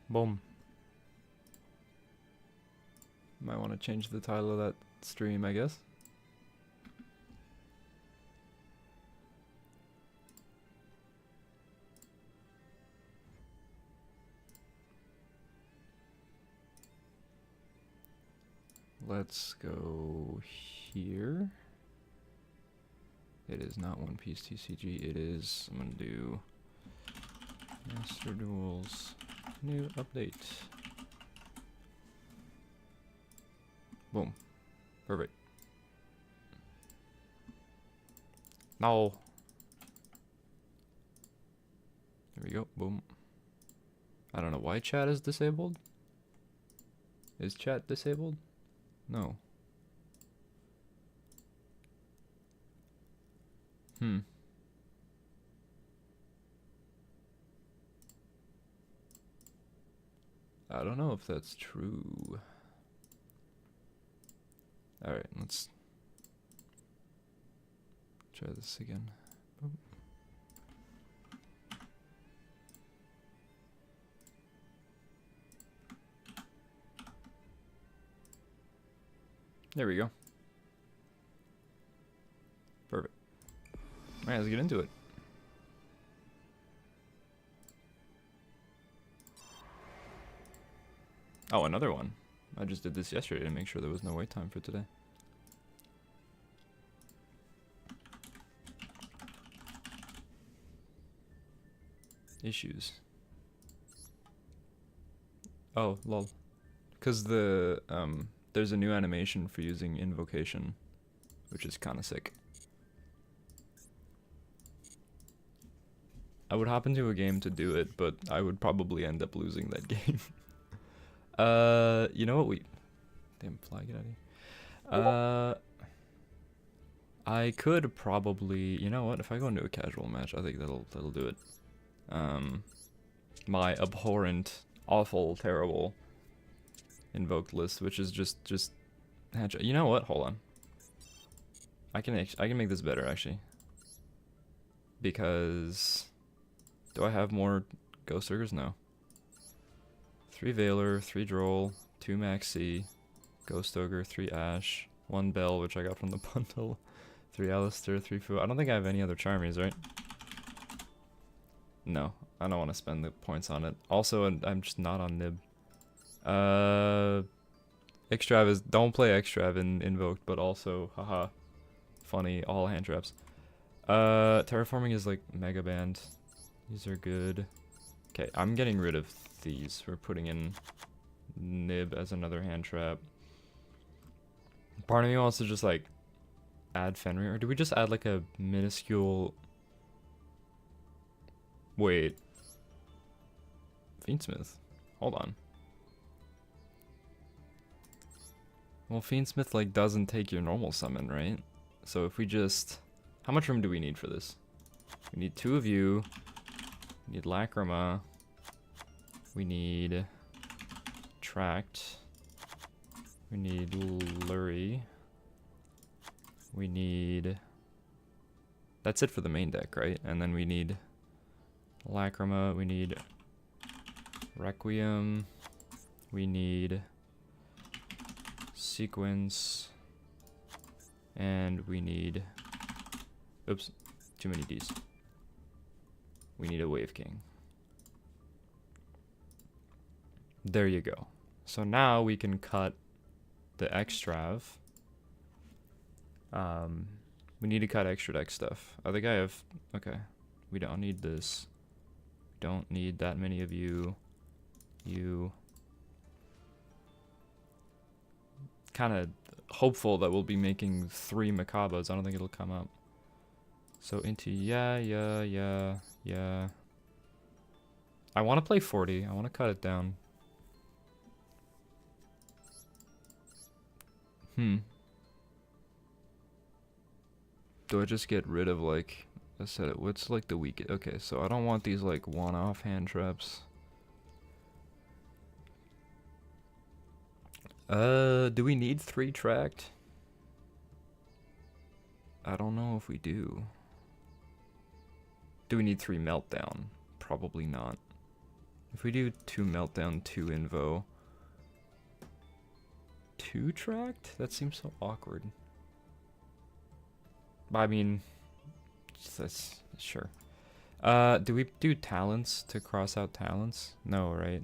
Boom. Might want to change the title of that stream, I guess. Let's go here. It is not One Piece TCG. It is, I'm gonna do Master Duels new update. Boom. Perfect. No. There we go. Boom. I don't know why chat is disabled. Is chat disabled? No. I don't know if that's true. Alright, let's try this again. Boom. There we go. Perfect. Alright, let's get into it. Oh, another one. I just did this yesterday to make sure there was no wait time for today. Issues. Oh, lol. Because there's a new animation for using invocation, which is kind of sick. I would hop into a game to do it, but I would probably end up losing that game. You know what, damn, fly, get out of here. I could probably, you know what, if I go into a casual match, I think that'll do it. My abhorrent, awful, terrible invoked list, which is just you know what, hold on. I can make this better, actually. Because do I have more Ghost Ogres? No. 3 Veiler, 3 Droll, 2 Maxi, Ghost Ogre, 3 Ash, 1 Bell, which I got from the bundle, 3 Alistair, 3 Fu. I don't think I have any other Charmies, right? No, I don't want to spend the points on it. Also, I'm just not on Nib. Extrav is, don't play Extrav in Invoked, but also, haha, funny, all hand traps. Terraforming is like Mega Band. These are good. Okay, I'm getting rid of these. We're putting in Nib as another hand trap. Part of me wants to just like add Fenrir, or do we just add like a minuscule... Wait. Fiendsmith. Hold on. Well, Fiendsmith like doesn't take your normal summon, right? So if we just... How much room do we need for this? We need 2 of you. We need Lacrima. We need Tract. We need Lurie. We need... That's it for the main deck, right? And then we need Lacrima. We need Requiem. We need Sequence. And we need... Oops, too many Ds. We need a Wave King. There you go. So now we can cut the Extrav. We need to cut extra deck stuff. I think I have... Okay. We don't need this. We don't need that many of you. You... Kind of hopeful that we'll be making 3 Macabas. I don't think it'll come up. So into yeah. I want to play 40. I want to cut it down. Do I just get rid of like... I said it. What's like the weak... Okay, so I don't want these like one-off hand traps. Do we need 3 tracked? I don't know if we do. Do we need 3 meltdown? Probably not. If we do 2 meltdown, 2 invo, 2 tracked? That seems so awkward. I mean, that's sure. Do we do talents to cross out talents? No, right?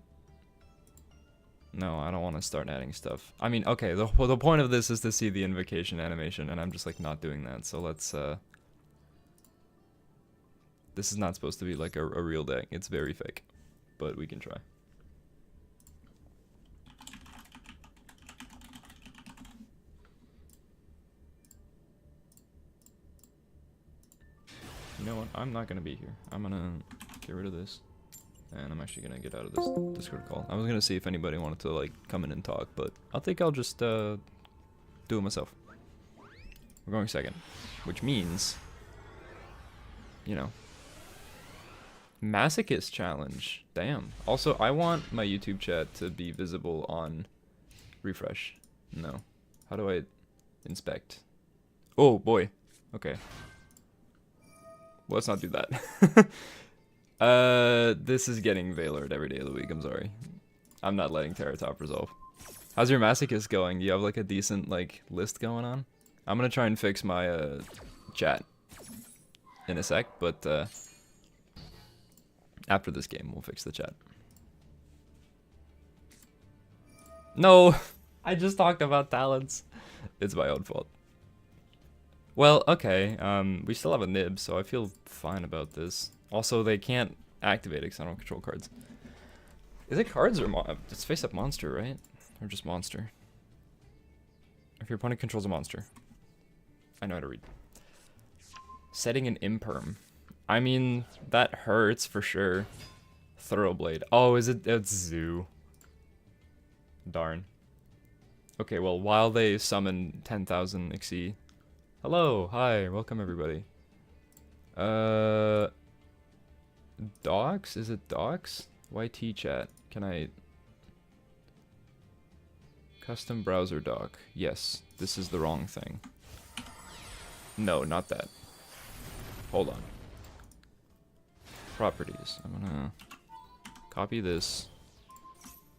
No, I don't want to start adding stuff. I mean, okay, the point of this is to see the invocation animation, and I'm just like not doing that. So let's this is not supposed to be like a real deck. It's very fake, but we can try. You know what? I'm not gonna be here. I'm gonna get rid of this. And I'm actually gonna get out of this Discord call. I was gonna see if anybody wanted to like come in and talk, but I'll just do it myself. We're going second, which means, you know, Masochist challenge. Damn. Also, I want my YouTube chat to be visible on refresh. No. How do I inspect? Oh boy. Okay. Well, let's not do that. This is getting Veilored every day of the week, I'm sorry. I'm not letting Terratop resolve. How's your Masochist going? Do you have like a decent like list going on? I'm gonna try and fix my chat in a sec, but after this game we'll fix the chat. No! I just talked about talents. It's my own fault. Well, okay, we still have a nib, so I feel fine about this. Also, they can't activate it because I don't control cards. Is it cards or it's face-up monster, right? Or just monster? If your opponent controls a monster. I know how to read. Setting an imperm. I mean, that hurts for sure. Thoroughblade. Oh, is it? It's Zoo. Darn. Okay, well, while they summon 10,000 Xyz. Hello, hi, welcome everybody. Docs? Is it docs? YT chat. Can I... Custom browser doc. Yes, this is the wrong thing. No, not that. Hold on. Properties. I'm gonna copy this,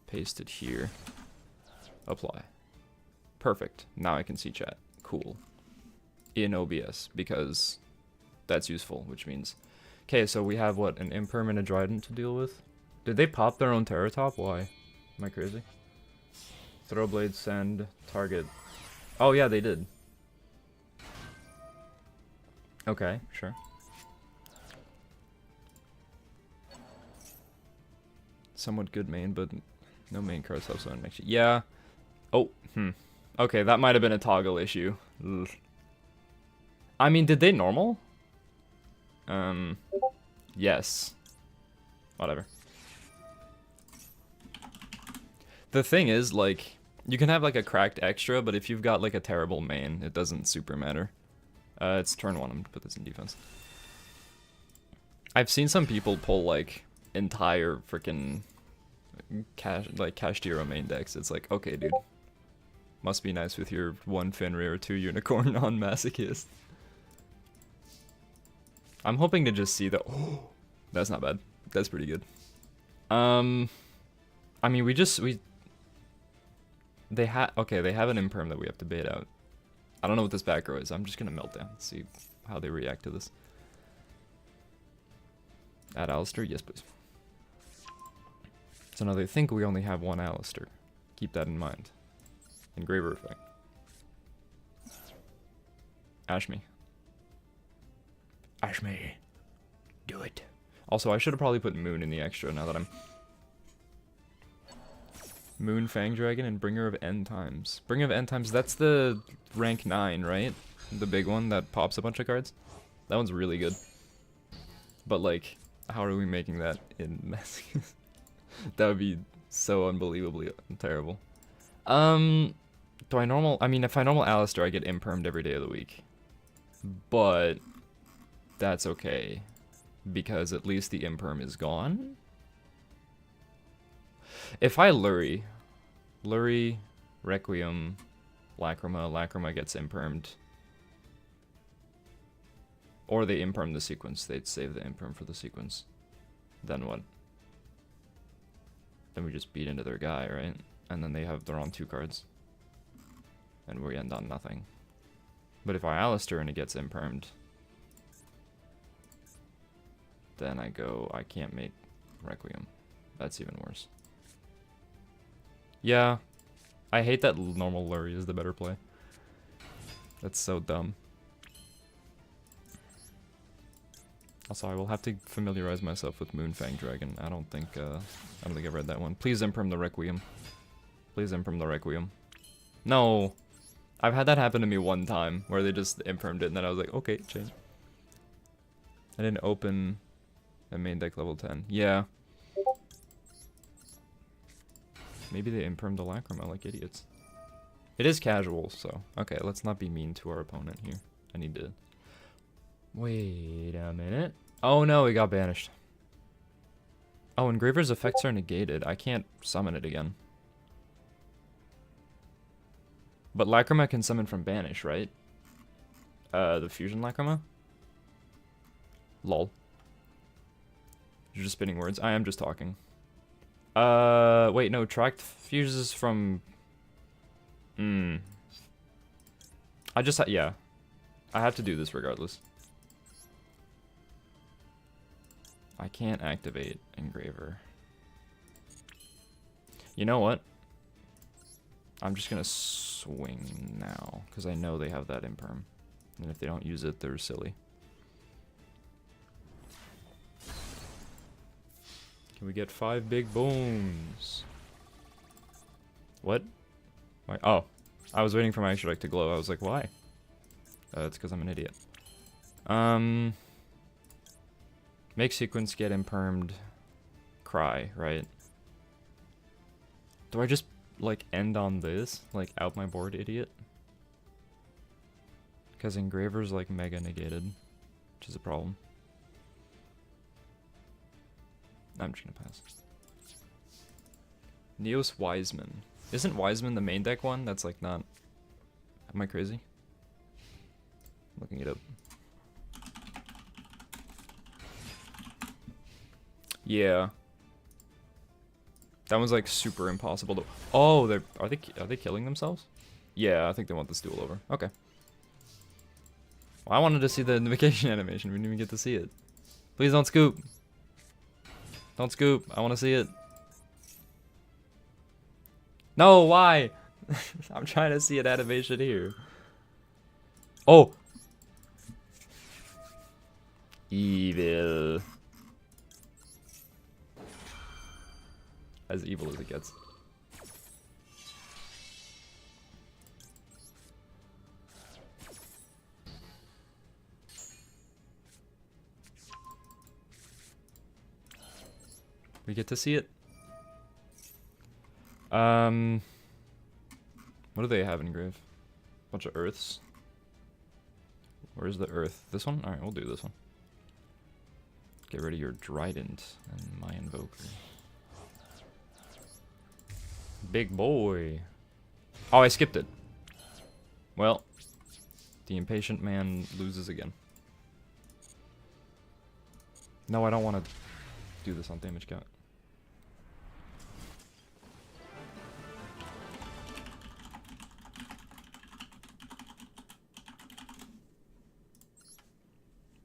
paste it here, apply. Perfect. Now I can see chat. Cool. In OBS, because that's useful, which means... Okay, so we have, what, an Imperm and a Dryden to deal with? Did they pop their own Terratop? Why? Am I crazy? Throwblade, send, target. Oh yeah, they did. Okay, sure. Somewhat good main, but no main cards helps on next. Yeah. Oh, Okay, that might have been a toggle issue. Ugh. I mean, did they normal? Yes. Whatever. The thing is, like, you can have, like, a cracked extra, but if you've got, like, a terrible main, it doesn't super matter. It's turn 1, I'm gonna put this in defense. I've seen some people pull, like, entire freaking Kashtira main decks. It's like, okay, dude. Must be nice with your 1 Fenrir or 2 Unicorn on Masochist. I'm hoping to just see the... Oh, that's not bad. That's pretty good. I mean, they have an Imperm that we have to bait out. I don't know what this back row is. I'm just gonna melt down, see how they react to this. Add Alistair? Yes, please. So now they think we only have 1 Alistair. Keep that in mind. Engraver effect. Ashme. Ashme. Do it. Also, I should have probably put Moon in the extra now that I'm... Moon, Fang Dragon, and Bringer of End Times. Bringer of End Times, that's the rank 9, right? The big one that pops a bunch of cards? That one's really good. But, like, how are we making that in Masochist? That would be so unbelievably terrible. Do I normal... I mean, if I normal Alistair, I get impermed every day of the week. But that's okay. Because at least the imperm is gone. If I Lurie, Requiem, Lacrima gets impermed. Or they imperm the sequence. They'd save the imperm for the sequence. Then what? then we just beat into their guy, right? And then they have their own 2 cards. And we end on nothing. But if I Alistair and it gets impermed, then I can't make Requiem. That's even worse. Yeah. I hate that normal Lurie is the better play. That's so dumb. Also, I will have to familiarize myself with Moonfang Dragon. I don't think I've read that one. Please imperm the Requiem. Please imperm the Requiem. No! I've had that happen to me one time, where they just impermed it, and then I was like, okay, change. I didn't open a main deck level 10. Yeah. Maybe they impermed the Lacrima like idiots. It is casual, so... Okay, let's not be mean to our opponent here. I need to... Wait a minute. Oh no, he got banished. Oh, Engraver's effects are negated. I can't summon it again. But Lacrima can summon from banish, right? The fusion Lacrima? Lol. You're just spinning words. I am just talking. Wait, no, tracked fuses from... yeah. I have to do this regardless. I can't activate Engraver. You know what? I'm just gonna swing now, because I know they have that imperm. And if they don't use it, they're silly. Can we get 5 big bones? What? Why? Oh, I was waiting for my extra deck to glow. I was like, why? It's because I'm an idiot. Make sequence get impermed. Cry, right? Do I just, like, end on this? Like, out my board, idiot? Because Engraver's, like, mega negated, which is a problem. I'm just gonna pass. Neos Wiseman. Isn't Wiseman the main deck one? That's, like, not... Am I crazy? Looking it up. Yeah. That one's like super impossible to... Oh, are they killing themselves? Yeah, I think they want this duel over. Okay. Well, I wanted to see the invocation animation. We didn't even get to see it. Please don't scoop. Don't scoop. I want to see it. No, why? I'm trying to see an animation here. Oh! Evil. As evil as it gets. We get to see it. What do they have in grave? Bunch of earths. Where's the earth? This one? Alright, we'll do this one. Get rid of your Trident and my Invoker. Big boy. Oh, I skipped it. Well, the impatient man loses again. No, I don't want to do this on damage count.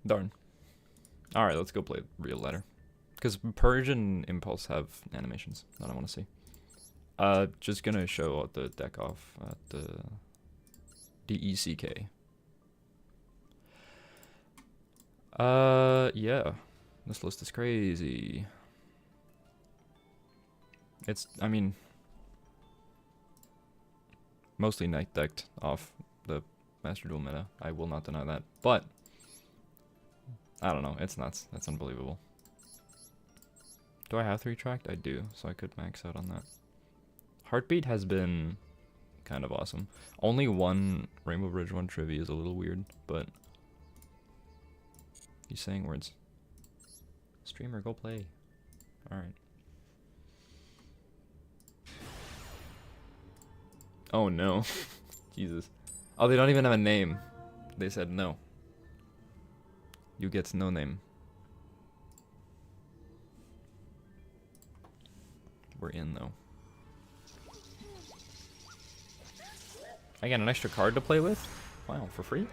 Darn. Alright, let's go play real ladder. Because Purge and Impulse have animations that I want to see. Just gonna show the deck off at the DECK. Yeah. This list is crazy. It's, I mean, mostly night decked off the Master Duel meta. I will not deny that. But, I don't know. It's nuts. That's unbelievable. Do I have 3 tracked? I do, so I could max out on that. Heartbeat has been kind of awesome. Only one Rainbow Bridge 1 trivia is a little weird, but he's saying words. Streamer, go play. Alright. Oh no. Jesus. Oh, they don't even have a name. They said no. You get no name. we're in, though. I get an extra card to play with? Wow, for free?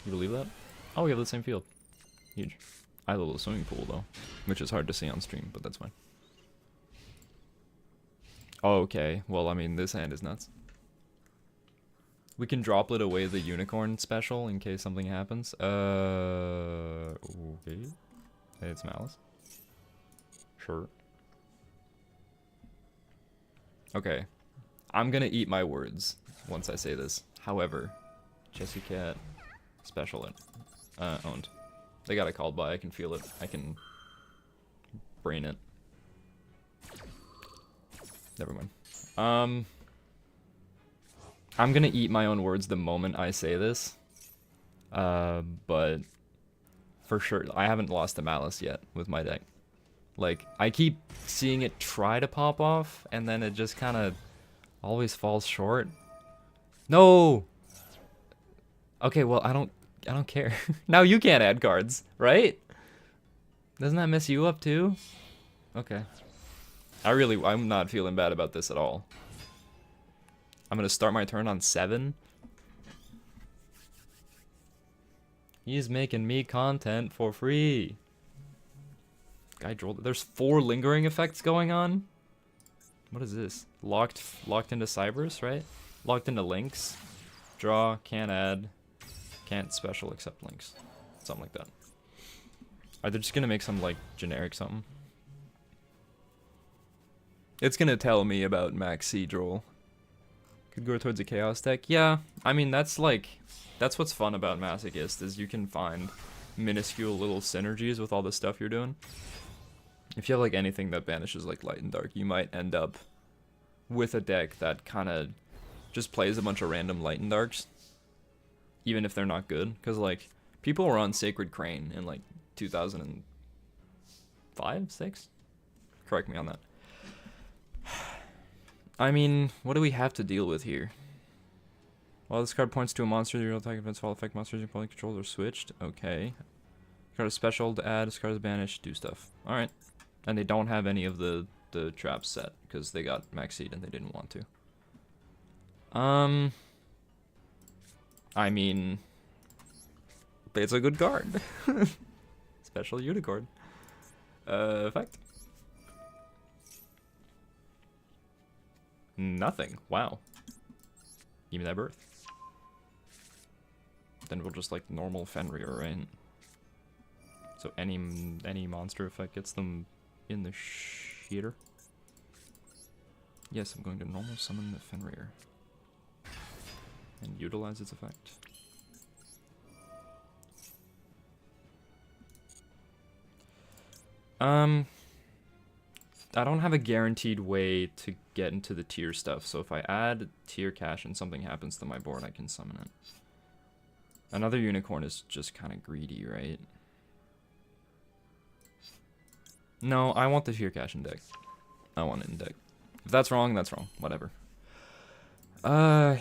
You believe that? Oh, we have the same field. Huge. I have a little swimming pool, though, which is hard to see on stream, but that's fine. Oh, okay. Well, I mean, this hand is nuts. We can droplet away the unicorn special in case something happens. Okay. Hey, it's Malice. Sure. Okay. I'm gonna eat my words once I say this. However, Jesse Cat special it. Owned. They got a called by. I can feel it. I can brain it. Never mind. I'm gonna eat my own words the moment I say this. But for sure, I haven't lost to Malice yet with my deck. Like, I keep seeing it try to pop off, and then it just kind of always falls short. No! Okay, well, I don't care. Now you can't add cards, right? Doesn't that mess you up too? Okay. I'm not feeling bad about this at all. I'm gonna start my turn on 7. He's making me content for free. Guy drolled. There's 4 lingering effects going on. What is this? Locked into Cybers, right? Locked into links. Draw, can't add, can't special except links. Something like that. Are they just gonna make some like generic something? It's gonna tell me about Max C Droll. Could go towards a chaos deck. Yeah, I mean that's what's fun about Masochist is you can find minuscule little synergies with all the stuff you're doing. If you have like anything that banishes like light and dark, you might end up with a deck that kind of just plays a bunch of random light and darks, even if they're not good. Because like people were on Sacred Crane in like 2005, 6. Correct me on that. I mean, what do we have to deal with here? Well, this card points to a monster. The real attack events all effect monsters you probably control are switched. Okay. Card is special to add. This card is banished. Do stuff. All right. And they don't have any of the traps set because they got Maxied and they didn't want to. I mean, it's a good card. Special unicorn. Effect. Nothing. Wow. Give me that birth. Then we'll just like normal Fenrir, right? So any monster effect gets them in the sheeter. Yes, I'm going to normal summon the Fenrir. And utilize its effect. I don't have a guaranteed way to get into the tier stuff, so if I add tier cash and something happens to my board, I can summon it. Another unicorn is just kind of greedy, right? No, I want the tier cash in deck. I want it in deck. If that's wrong, that's wrong. Whatever. Now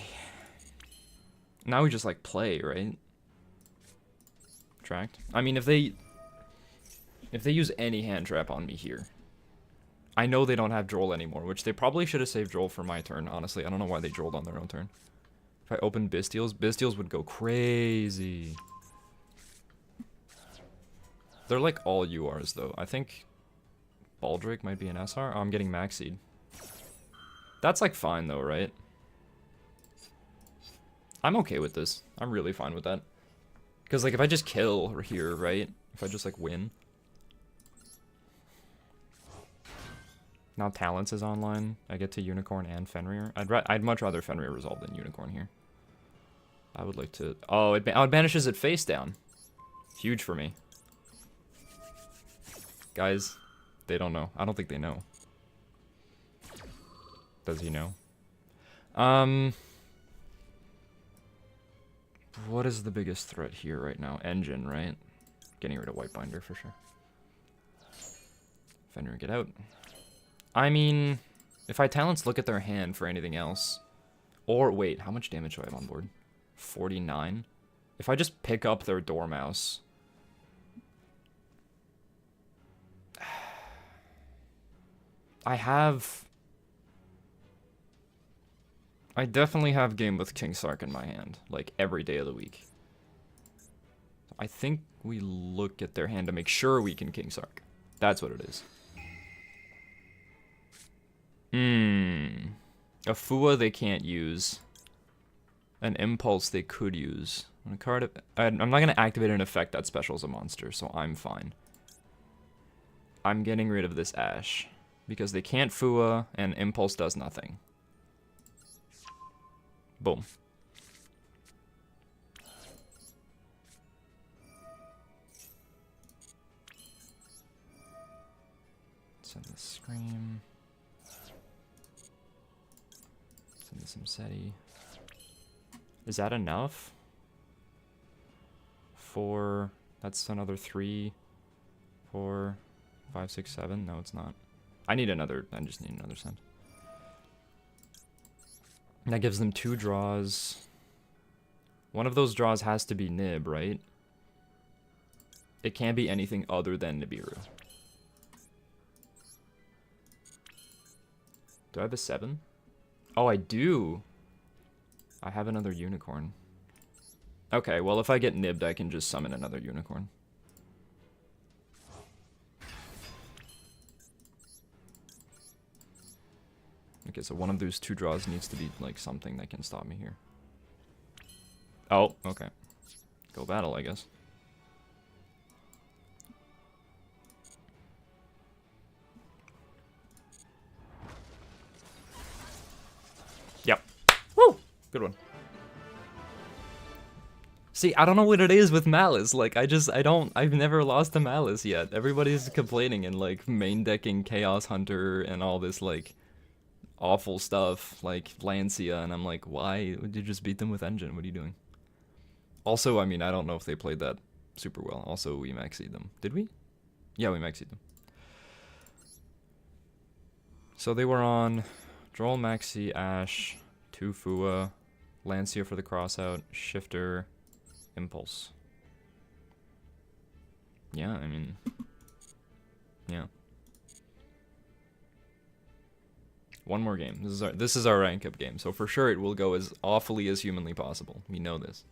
we just like play, right? Tracked. I mean, if they use any hand trap on me here, I know they don't have Droll anymore, which they probably should have saved Droll for my turn, honestly. I don't know why they Drolled on their own turn. If I open Bisteels would go crazy. They're like all URs, though. I think Baldric might be an SR. Oh, I'm getting Maxied. That's like fine, though, right? I'm okay with this. I'm really fine with that. Because, like, if I just kill here, right? If I just, like, win. Now Talents is online. I get to Unicorn and Fenrir. I'd much rather Fenrir resolve than Unicorn here. I would like to... Oh, it banishes it face down. Huge for me. Guys, they don't know. I don't think they know. Does he know? What is the biggest threat here right now? Engine, right? Getting rid of Whitebinder for sure. Fenrir, get out. I mean, if I Talents look at their hand for anything else... Or, wait, how much damage do I have on board? 49? If I just pick up their Dormouse... I definitely have game with King Sark in my hand, like every day of the week. I think we look at their hand to make sure we can King Sark. That's what it is. A Fua they can't use. An Impulse they could use. When a card, I'm not going to activate an effect that specials a monster, so I'm fine. I'm getting rid of this Ash. Because they can't Fua, and Impulse does nothing. Boom. Send the Scream. Send the Samseti. Is that enough? 4. That's another 3. 4. 5, 6, 7. No, it's not. I just need another send. That gives them 2 draws. One of those draws has to be Nib, right? It can't be anything other than Nibiru. Do I have a 7? Oh, I do. I have another unicorn. Okay, well, if I get nibbed, I can just summon another unicorn. Okay, so one of those 2 draws needs to be, like, something that can stop me here. Oh, okay. Go battle, I guess. Yep. Woo! Good one. See, I don't know what it is with Malice. Like, I've never lost to Malice yet. Everybody's complaining and, like, main decking Chaos Hunter and all this, like, awful stuff, like Lancia, and I'm like, why would you just beat them with Engine? What are you doing? Also, I mean, I don't know if they played that super well. Also, we maxied them. Did we? Yeah, we maxied them. So they were on Droll, Maxi, Ash, 2 Fua, Lancia for the crossout, Shifter, Impulse. Yeah, I mean, yeah. One more game. This is our rank up game, so for sure it will go as awfully as humanly possible. We know this.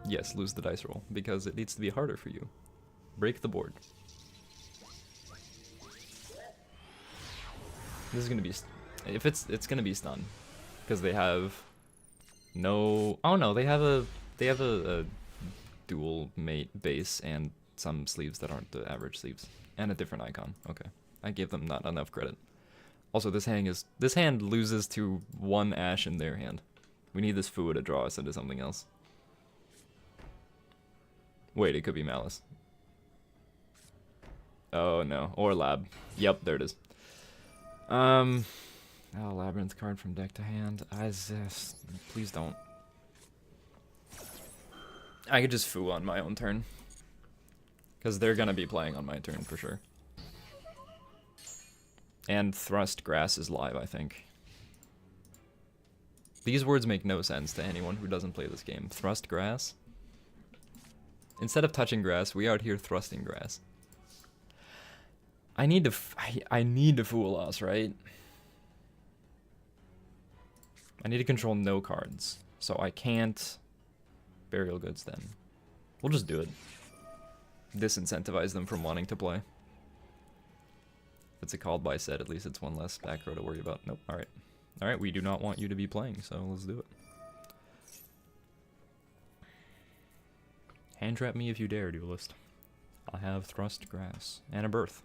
Yes, lose the dice roll, because it needs to be harder for you. Break the board. This is gonna be, it's gonna be stun, because they have no. Oh no, they have a dual mate base and some sleeves that aren't the average sleeves, and a different icon. Okay, I gave them not enough credit. Also, this hand loses to 1 Ash in their hand. We need this Fua to draw us into something else. Wait, it could be Malice. Oh no, or Lab. Yep, there it is. Oh, Labyrinth card from deck to hand. Please don't. I could just Foo on my own turn. Because they're gonna be playing on my turn for sure. And Thrust Grass is live, I think. These words make no sense to anyone who doesn't play this game. Thrust Grass? Instead of touching grass, we out here thrusting grass. I need to Fool us, right? I need to control no cards. So I can't Burial Goods then. We'll just do it. Disincentivize them from wanting to play. If it's a called by set, at least it's one less back row to worry about. Nope, alright. Alright, we do not want you to be playing, so let's do it. Hand trap me if you dare, Duelist. I have Thrust Grass and a Birth.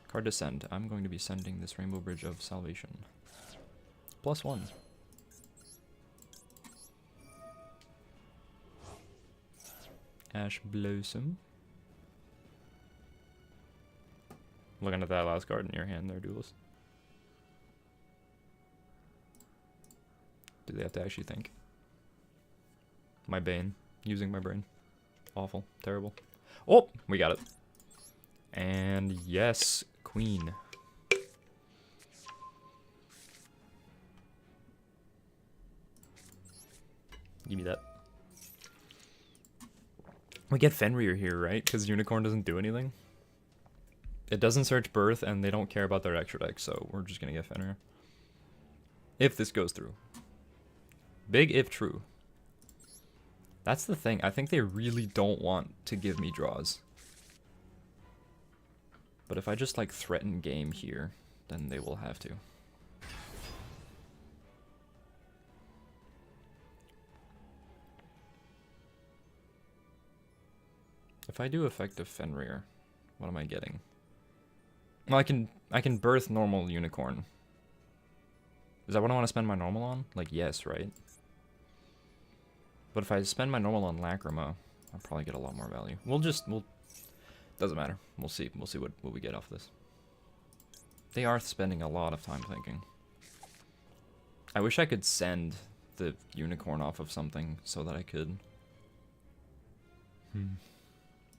Card to send. I'm going to be sending this Rainbow Bridge of Salvation. +1. Ash Blossom. Looking at that last card in your hand there, Duelist. Do they have to actually think? My Bane. Using my brain. Awful. Terrible. Oh! We got it. And yes, Queen. Give me that. We get Fenrir here, right? Because Unicorn doesn't do anything. It doesn't search birth, and they don't care about their extra deck, so we're just gonna get Fenrir. If this goes through. Big if true. That's the thing. I think they really don't want to give me draws. But if I just, like, threaten game here, then they will have to. If I do effective Fenrir, what am I getting? Well, I can birth normal Unicorn. Is that what I want to spend my normal on? Like, yes, right? But if I spend my normal on Lacrima, I'll probably get a lot more value. Doesn't matter. We'll see what we get off this. They are spending a lot of time thinking. I wish I could send the Unicorn off of something so that I could.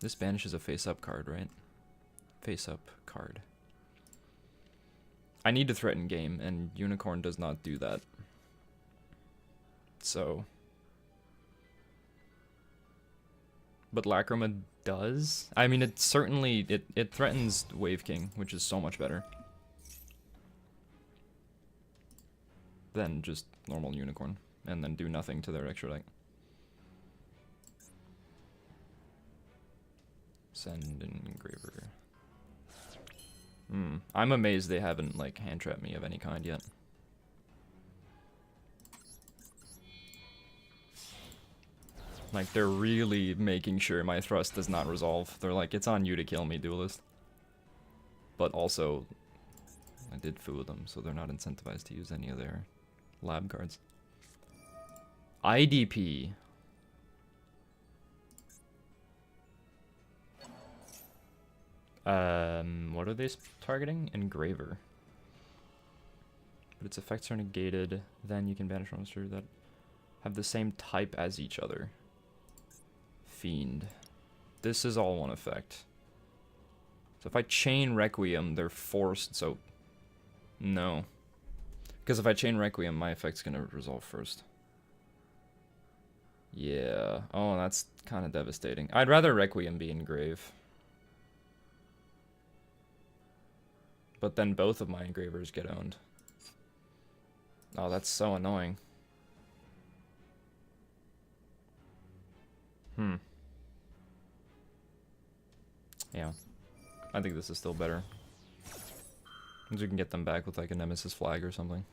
This banishes a face-up card, right? Face-up card. I need to threaten game, and Unicorn does not do that. So... But Lacrima does? I mean, it certainly... It threatens Wave King, which is so much better than just normal Unicorn, and then do nothing to their extra deck. Send an Engraver. I'm amazed they haven't, like, hand-trapped me of any kind yet. Like, they're really making sure my thrust does not resolve. They're like, it's on you to kill me, Duelist. But also, I did foo them, so they're not incentivized to use any of their lab cards. IDP. What are they targeting? Engraver. But its effects are negated, then you can banish monsters that have the same type as each other. Fiend. This is all one effect. So if I chain Requiem, they're forced, so... No. Because if I chain Requiem, my effect's gonna resolve first. Yeah. Oh, that's kind of devastating. I'd rather Requiem be engrave. But then both of my engravers get owned. Oh, that's so annoying. Yeah. I think this is still better. Because we can get them back with like a Nemesis flag or something.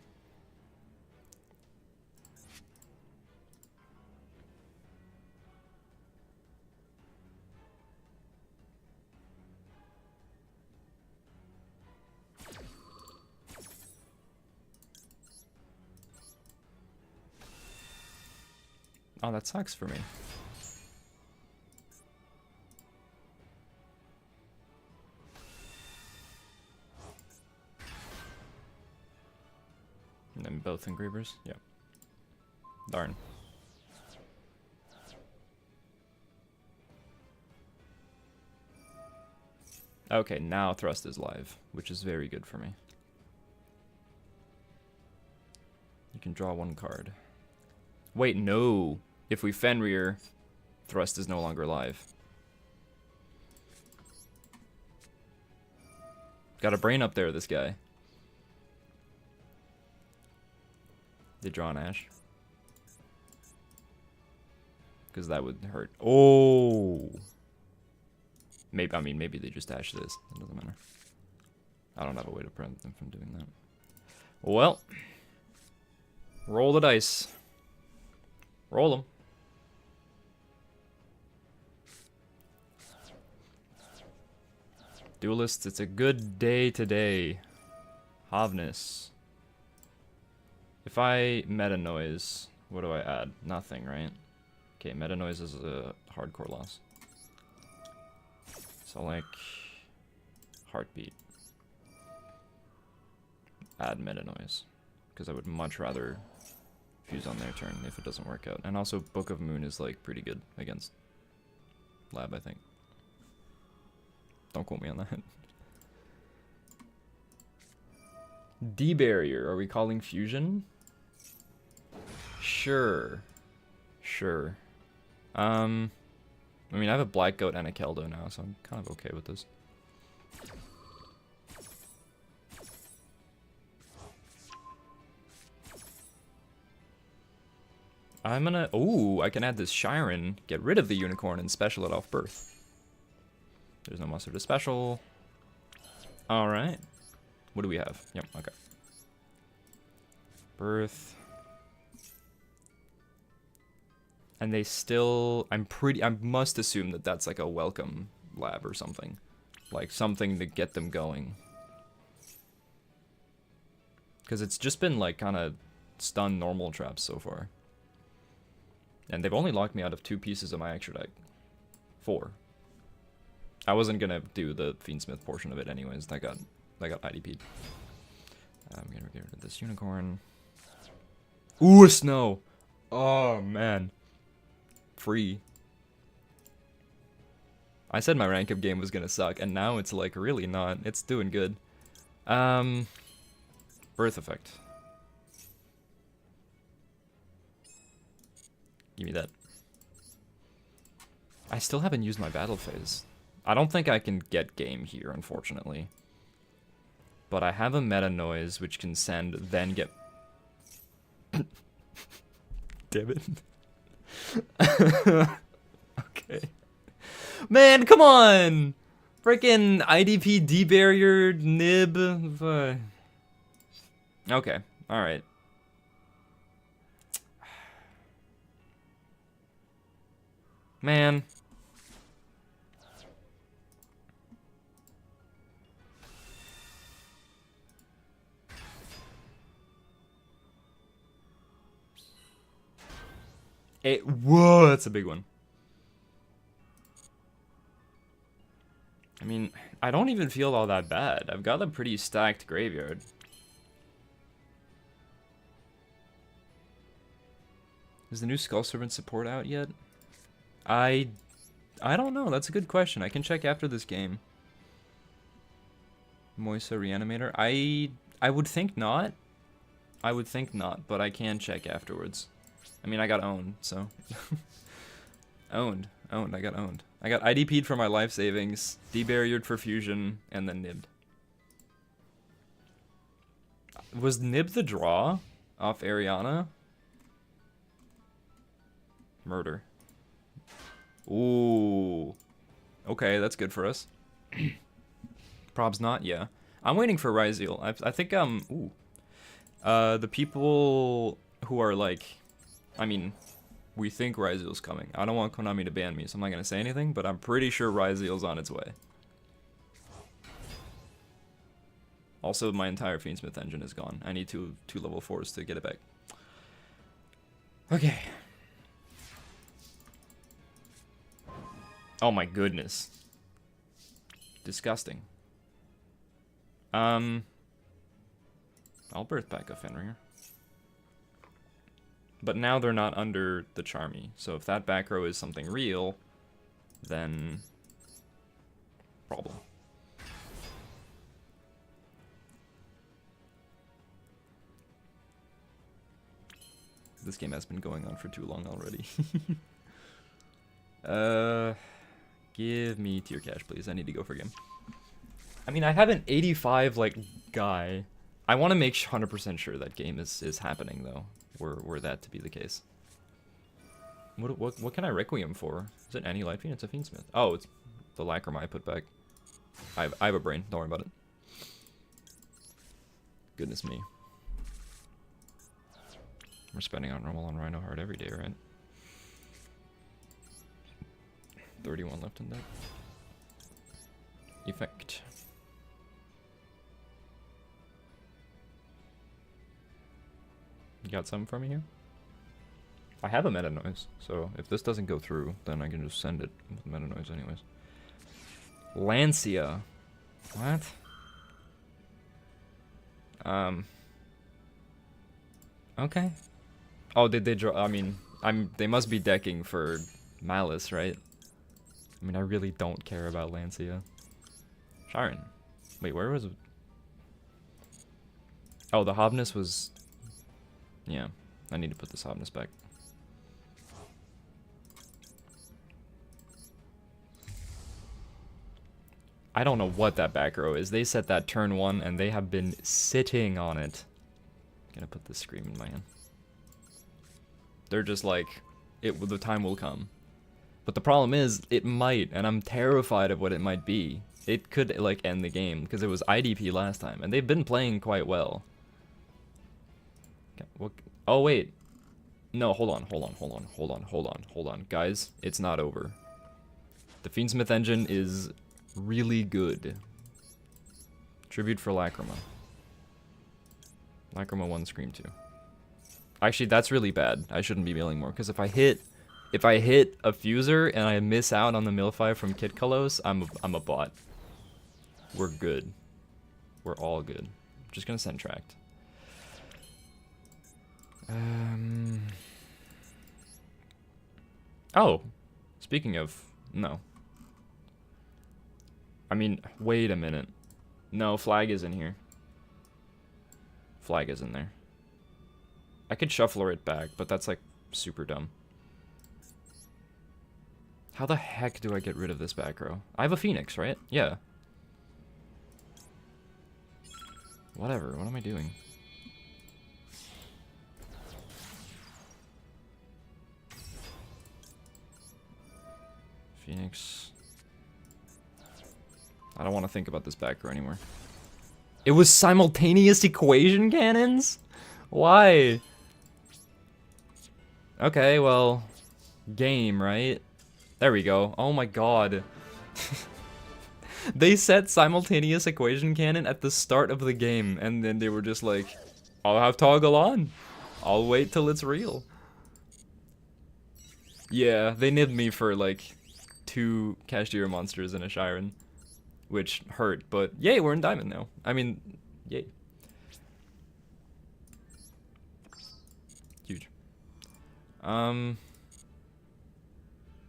Oh, that sucks for me. And then both engravers? Yep. Darn. Okay, now Thrust is live, which is very good for me. You can draw one card. Wait, no. If we Fenrir, Thrust is no longer live. Got a brain up there, this guy. They draw an Ash. Because that would hurt. Oh! Maybe, I mean, maybe they just Ash this. It doesn't matter. I don't have a way to prevent them from doing that. Well. Roll the dice. Roll them. Duelists, it's a good day today. Havness. If I meta noise, what do I add? Nothing, right? Okay, meta noise is a hardcore loss. So like heartbeat. Add meta noise. Because I would much rather fuse on their turn if it doesn't work out. And also Book of Moon is like pretty good against Lab, I think. Don't quote me on that. D-barrier, are we calling fusion? Sure. Sure. We I mean, I have a Black Goat and a Keldo now, so I'm kind of okay with this. I'm gonna... Ooh, I can add this Shiren, get rid of the Unicorn, and special it off birth. There's no monster to special. Alright. What do we have? Yep, okay. Birth. And they still... I must assume that that's like a welcome lab or something. Like something to get them going. Because it's just been like kind of stun normal traps so far. And they've only locked me out of 2 pieces of my extra deck. 4. I wasn't gonna do the Fiendsmith portion of it anyways. That got IDP'd. I'm gonna get rid of this Unicorn. Ooh, a Snow! Oh, man. Free. I said my rank up game was gonna suck, and now it's like really not. It's doing good. Birth Effect. Give me that. I still haven't used my battle phase. I don't think I can get game here, unfortunately. But I have a meta noise which can send, then get... Damn it. Okay. Man, come on! Freaking IDP D-barrier, nib. Okay, alright. Man. Whoa, that's a big one. I mean, I don't even feel all that bad. I've got a pretty stacked graveyard. Is the new Skull Servant support out yet? I don't know. That's a good question. I can check after this game. Moisa Reanimator. I would think not. I would think not, but I can check afterwards. I mean, I got owned, so. Owned. I got owned. I got IDP'd for my life savings, debarriered for fusion, and then nibbed. Was nib the draw off Ariana? Murder. Ooh. Okay, that's good for us. Probs not, yeah. I'm waiting for Ryzeal. I think, ooh. The people who are like, I mean, we think Ryzeal's coming. I don't want Konami to ban me, so I'm not gonna say anything, but I'm pretty sure Ryzeal's on its way. Also, my entire Fiendsmith engine is gone. I need two level 4s to get it back. Okay. Oh my goodness. Disgusting. I'll birth back a Fenrir. But now they're not under the Charmy, so if that back row is something real, then problem. This game has been going on for too long already. Give me tier cash, please. I need to go for a game. I mean, I have an 85 like guy. I want to make 100% sure that game is happening though. Were that to be the case. What can I Requiem for? Is it any Light Fiend? It's a Fiendsmith. Oh, it's the Lacrima I put back. I have a brain. Don't worry about it. Goodness me. We're spending on normal on Rhino Heart every day, right? 31 left in that. Effect. You got something for me here? I have a meta noise, so if this doesn't go through, then I can just send it with meta noise anyways. Lancia. What? Okay. Oh, did they draw? I mean, they must be decking for Malice, right? I mean, I really don't care about Lancia. Sharon. Wait, where was it? Oh, the Hobness was... Yeah, I need to put this Hobness back. I don't know what that back row is. They set that turn 1 and they have been sitting on it. I'm gonna put this scream in my hand. They're just like, the time will come. But the problem is, it might, and I'm terrified of what it might be. It could, like, end the game, because it was IDP last time, and they've been playing quite well. Oh, wait. No, hold on. Guys, it's not over. The Fiendsmith engine is really good. Tribute for Lacrima. Lacrima 1, Scream 2. Actually, that's really bad. I shouldn't be milling more, because if I hit a fuser and I miss out on the Millfire from Kit Kalos, I'm a bot. We're good. We're all good. I'm just gonna send Tract. Oh, speaking of, no. I mean, wait a minute. No, Flag is in here. Flag is in there. I could shuffler it back, but that's like super dumb. How the heck do I get rid of this back row? I have a Phoenix, right? Yeah. Whatever, what am I doing? Phoenix. I don't want to think about this back row anymore. It was simultaneous equation cannons? Why? Okay, well, game, right? There we go. Oh my god. They set simultaneous equation cannon at the start of the game, and then they were just like, I'll have toggle on. I'll wait till it's real. Yeah, they nibbed me for like 2 Cashier monsters and a Shiren, which hurt, but yay, we're in Diamond now. I mean, yay. Huge.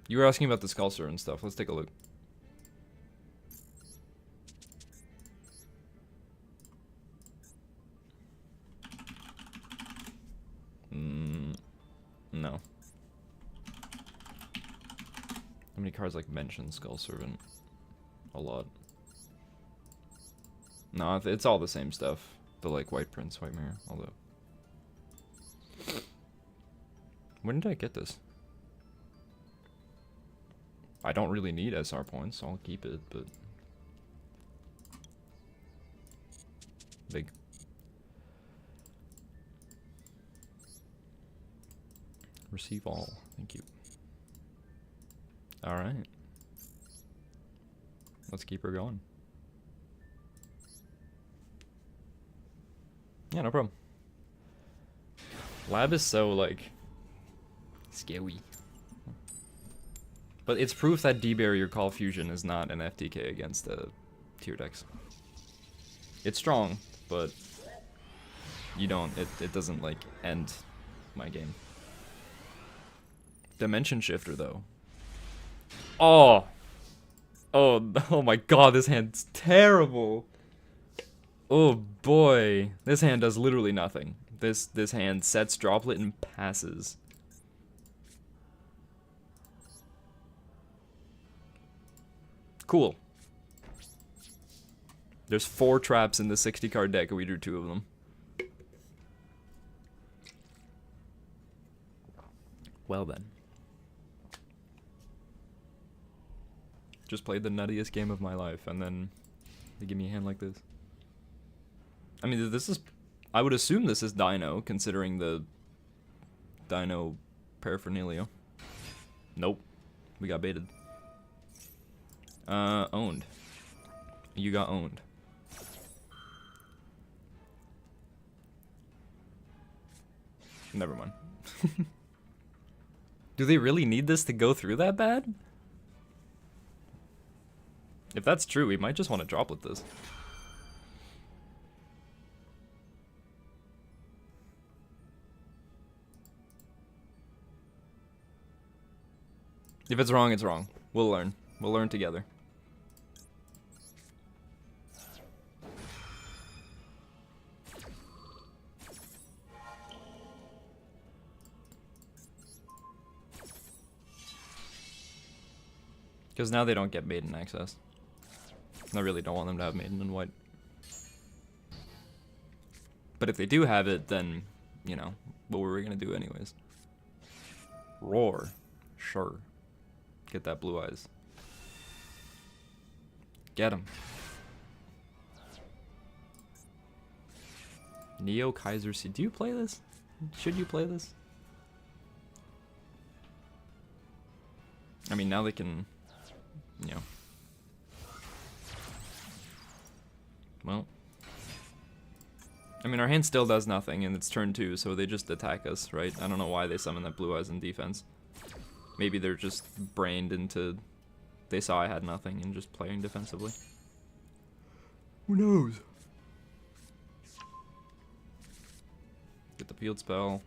You were asking about the Skullsur and stuff. Let's take a look. No. How many cards like mention Skull Servant? A lot. No, it's all the same stuff. The like White Prince, White Mirror, all that. When did I get this? I don't really need SR points, so I'll keep it, but... Big. Receive all. Thank you. Alright. Let's keep her going. Yeah, no problem. Lab is so, like... scary. But it's proof that D-Barrier Call Fusion is not an FTK against the tier decks. It's strong, but you don't, it doesn't like end my game. Dimension Shifter though. Oh! Oh my god, this hand's terrible! Oh boy. This hand does literally nothing. This hand sets Droplet and passes. Cool. There's 4 traps in the 60 card deck, and we drew 2 of them. Well then. Just played the nuttiest game of my life, and then they give me a hand like this. I mean, this is... I would assume this is Dino, considering the Dino paraphernalia. Nope. We got baited. Owned. You got owned. Never mind. Do they really need this to go through that bad? If that's true, we might just want to droplet this. If it's wrong, it's wrong. We'll learn. We'll learn together. Because now they don't get maiden access. I really don't want them to have Maiden in white. But if they do have it, then, you know, what were we gonna do anyways? Roar. Sure. Get that blue eyes. Get him. Neo Kaiser C. Do you play this? Should you play this? I mean, now they can, you know. Well. I mean, our hand still does nothing, and it's turn 2, so they just attack us, right? I don't know why they summon that blue eyes in defense. Maybe they're just brained into... They saw I had nothing and just playing defensively. Who knows? Get the field spell.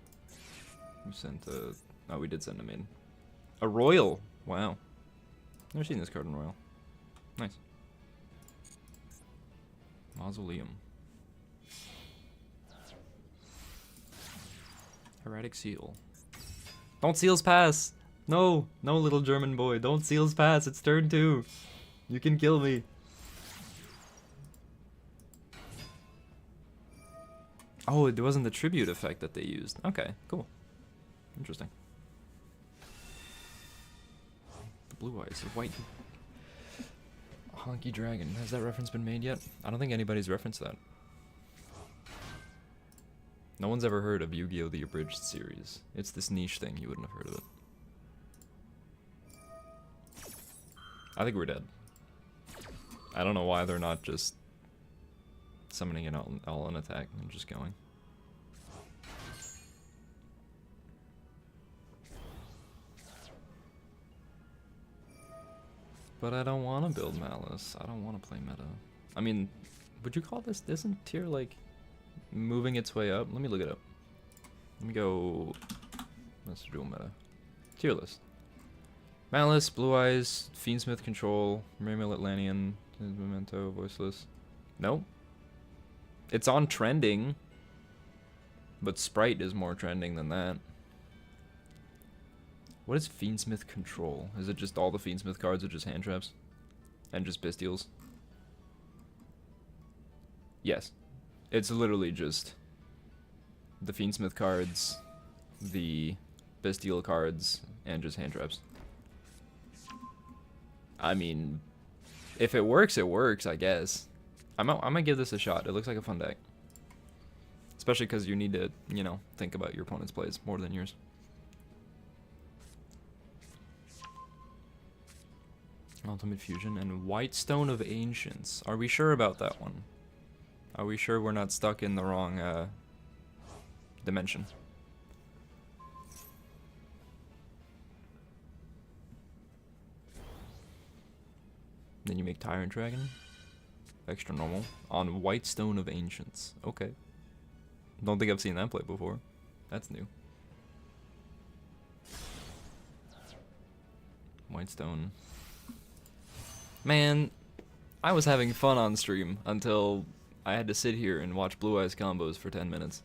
We sent a... Oh, we did send a maiden. A royal! Wow. Never seen this card in royal. Nice. Mausoleum. Heretic seal. Don't seals pass! No! No, little German boy. Don't seals pass. It's turn 2. You can kill me. Oh, it wasn't the tribute effect that they used. Okay, cool. Interesting. The blue eyes, the white... Honky Dragon. Has that reference been made yet? I don't think anybody's referenced that. No one's ever heard of Yu-Gi-Oh! The Abridged series. It's this niche thing, you wouldn't have heard of it. I think we're dead. I don't know why they're not just summoning it all in attack and just going. But I don't want to build Malice. I don't want to play meta. I mean, would you call this, isn't tier like moving its way up? Let me look it up. Let me go, let's do meta. Tier list. Malice, Blue Eyes, Fiendsmith Control, Miracle Atlantean, Memento, Voiceless. Nope. It's on trending, but Sprite is more trending than that. What is Fiendsmith Control? Is it just all the Fiendsmith cards are just hand traps? And just Bastiles? Yes. It's literally just the Fiendsmith cards, the Bastille cards, and just hand traps. I mean, if it works, I guess. I'm gonna give this a shot. It looks like a fun deck. Especially because you need to, you know, think about your opponent's plays more than yours. Ultimate Fusion and White Stone of Ancients. Are we sure about that one? Are we sure we're not stuck in the wrong dimension? Then you make Tyrant Dragon. Extra normal. On White Stone of Ancients. Okay. Don't think I've seen that play before. That's new. White Stone. Man, I was having fun on stream until I had to sit here and watch Blue Eyes combos for 10 minutes.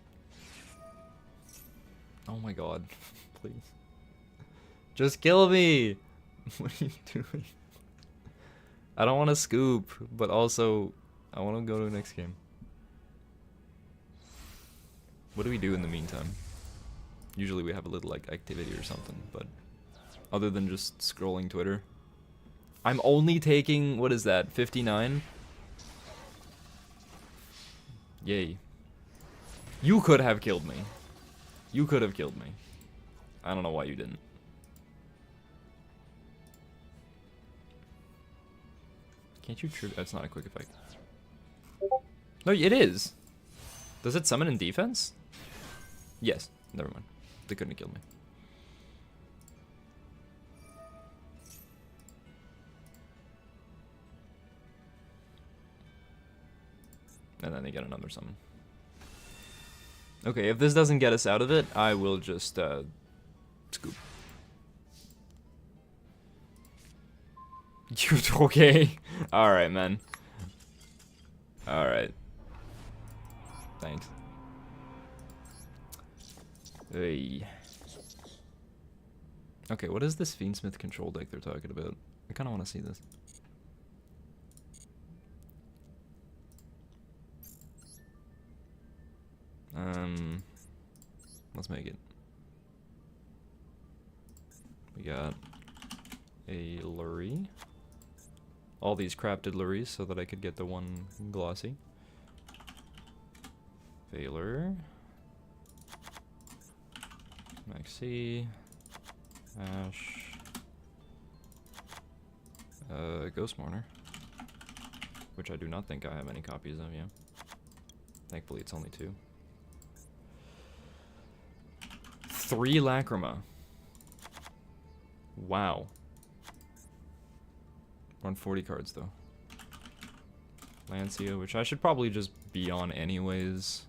Oh my god. Please. Just kill me! What are you doing? I don't want to scoop, but also I want to go to the next game. What do we do in the meantime? Usually we have a little like activity or something, but other than just scrolling Twitter. I'm only taking, what is that, 59? Yay. You could have killed me. You could have killed me. I don't know why you didn't. Can't you trigger? That's not a quick effect. No, it is. Does it summon in defense? Yes. Never mind. They couldn't have killed me. And then they get another summon. Okay, if this doesn't get us out of it, I will just scoop. You okay? Alright, man. Alright. Thanks. Hey. Okay, what is this Fiendsmith Control deck they're talking about? I kind of want to see this. Let's make it. We got a Lurie. All these crafted Luries so that I could get the one glossy. Veiler. Maxi. Ash. Ghost Mourner. Which I do not think I have any copies of, yeah. Thankfully it's only 2. 3 Lacrima. Wow. 140 cards though. Lancia, which I should probably just be on anyways.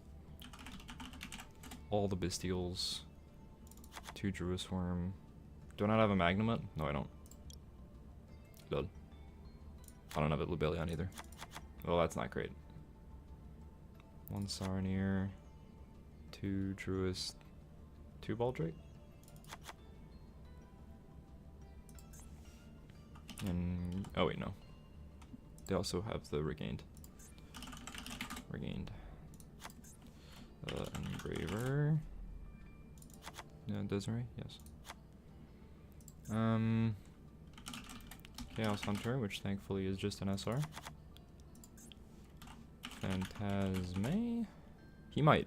All the Bestials. 2 Druisworm. Do I not have a Magnemite? No, I don't. Lol. I don't have a Lubellion either. Well, that's not great. 1 Sarnier. 2 Druist. 2 Baldrake. And oh wait, no. They also have the Regained. Engraver. Desiree, yes. Chaos Hunter, which thankfully is just an SR. Phantasme? He might.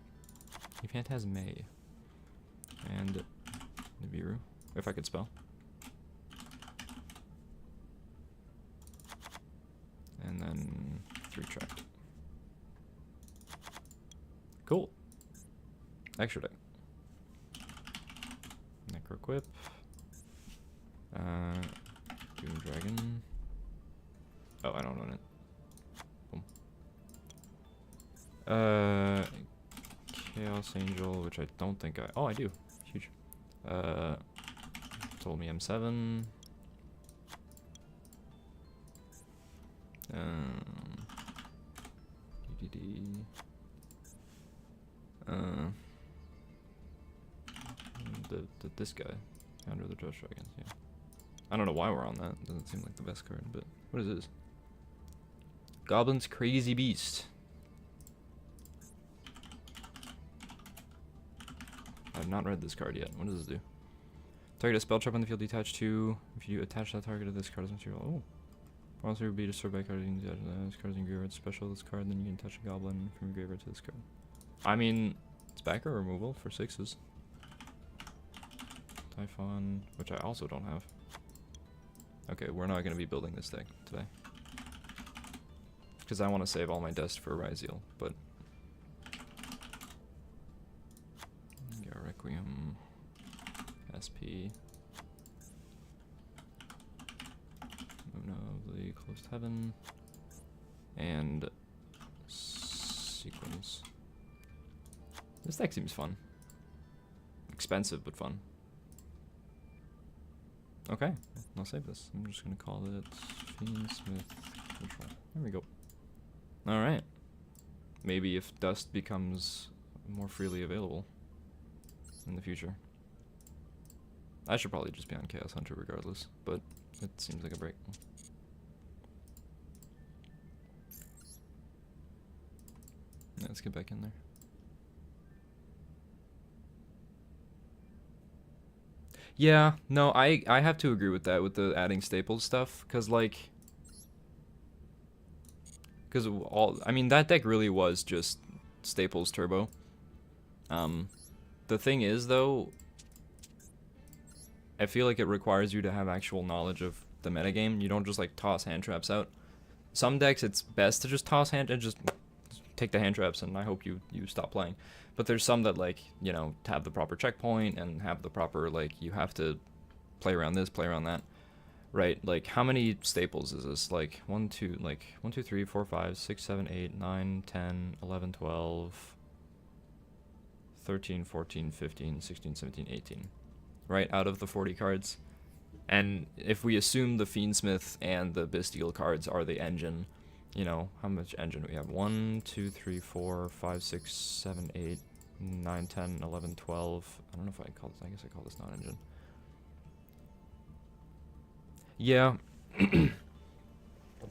He Phantasme. And Nibiru, if I could spell. And then 3 tracked. Cool. Extra deck. Necroquip. Doom Dragon. Oh, I don't own it. Boom. Chaos Angel, which I don't think I... Oh, I do. Huge. Told me M7. DDD. This guy. Founder of the Trust Dragons, yeah. I don't know why we're on that. Doesn't seem like the best card, but what is this? Goblin's Crazy Beast. I have not read this card yet. What does this do? Target a spell trap on the field detached to. If you attach that target to this card as material. Oh. Also, would be destroyed by card. You can attach this card's engraved special this card, then you can attach a goblin from engraver to this card. I mean, it's backer removal for 6s. Typhon, which I also don't have. Okay, we're not going to be building this deck today. Because I want to save all my dust for Ryzeal, but... Yeah, Requiem. SP. Moon of the Closed Heaven. And... Sequence. This deck seems fun. Expensive, but fun. Okay, I'll save this. I'm just gonna call it Fiendsmith Control. There we go. Alright. Maybe if Dust becomes more freely available in the future. I should probably just be on Chaos Hunter regardless, but it seems like a break. Yeah, let's get back in there. Yeah, no, I have to agree with that, with the adding staples stuff, because I mean, that deck really was just staples turbo. The thing is, though, I feel like it requires you to have actual knowledge of the metagame. You don't just, like, toss hand traps out. Some decks, it's best to just toss hand and just take the hand traps, and I hope you stop playing. But there's some that, like, you know, have the proper checkpoint and have the proper, like, you have to play around this, play around that, right? Like, how many staples is this? Like, 1, 2, 3, 4, 5, 6, 7, 8, 9, 10, 11, 12, 13, 14, 15, 16, 17, 18, right? Out of the 40 cards. And if we assume the Fiendsmith and the Bestial cards are the engine, you know, how much engine do we have? 1, 2, 3, 4, 5, 6, 7, 8, 9, 10, 11, 12. I don't know if I call this, I guess I call this not engine. Yeah.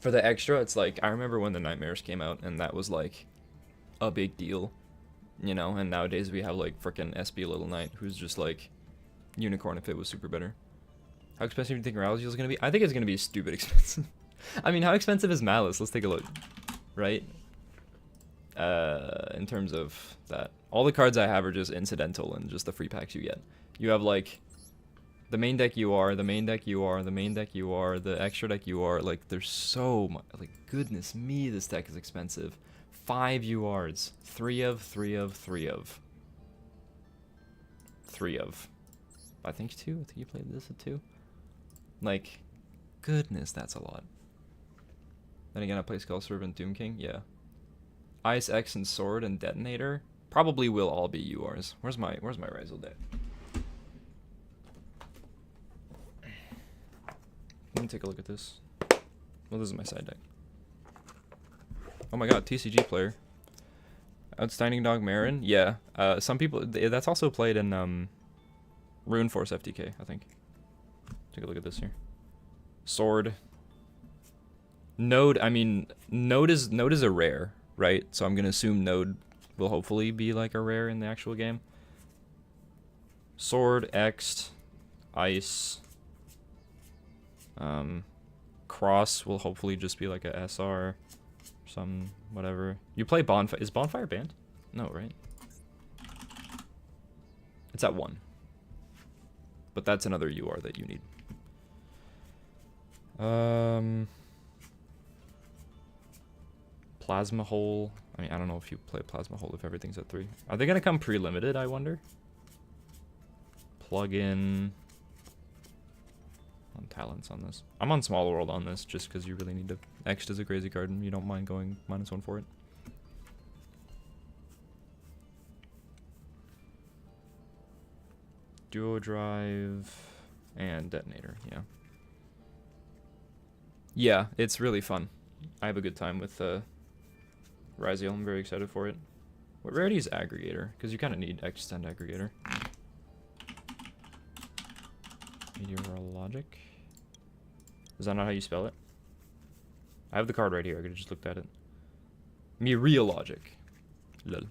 For the extra, it's like, I remember when the Nightmares came out, and that was like a big deal. you know, and nowadays we have like frickin' SB Little Knight, who's just like unicorn if it was super better. How expensive do you think Rally's is gonna be? I think it's gonna be stupid expensive. I mean, how expensive is Malice? Let's take a look. Right? In terms of that. All the cards I have are just incidental and just the free packs you get. You have like the main deck UR, the main deck UR, the main deck UR, the extra deck UR. Like there's so much. Like goodness me, this deck is expensive. 5 URs. 3 of. I think 2. I think you played this at 2. Like, goodness, that's a lot. Then again, I play Skull Servant, Doom King. Yeah. Ice, X, and Sword and Detonator probably will all be URs. Where's my Ryzel deck? Let me take a look at this. Well, this is my side deck. Oh my god, TCG player. Outstanding Dog Marin? Yeah. Some people... That's also played in Rune Force FTK, I think. Take a look at this here. Sword. Node, I mean... Node is a rare, right? So I'm going to assume Node will hopefully be like a rare in the actual game. Sword, X, Ice... Cross will hopefully just be like a SR, some whatever. You play Bonfire. Is Bonfire banned? No, right? It's at 1. But that's another UR that you need. Plasma Hole. I mean, I don't know if you play Plasma Hole if everything's at 3. Are they gonna come pre-limited, I wonder? Plug in on talents on this. I'm on Small World on this just because you really need to. X is a crazy card and you don't mind going -1 for it. Duo Drive and Detonator, yeah. Yeah, it's really fun. I have a good time with Ryzel. I'm very excited for it. What rarity is Aggregator? Because you kind of need Extend Aggregator. Meteorologic? Is that not how you spell it? I have the card right here. I could have just looked at it. Meteorologic. Lol.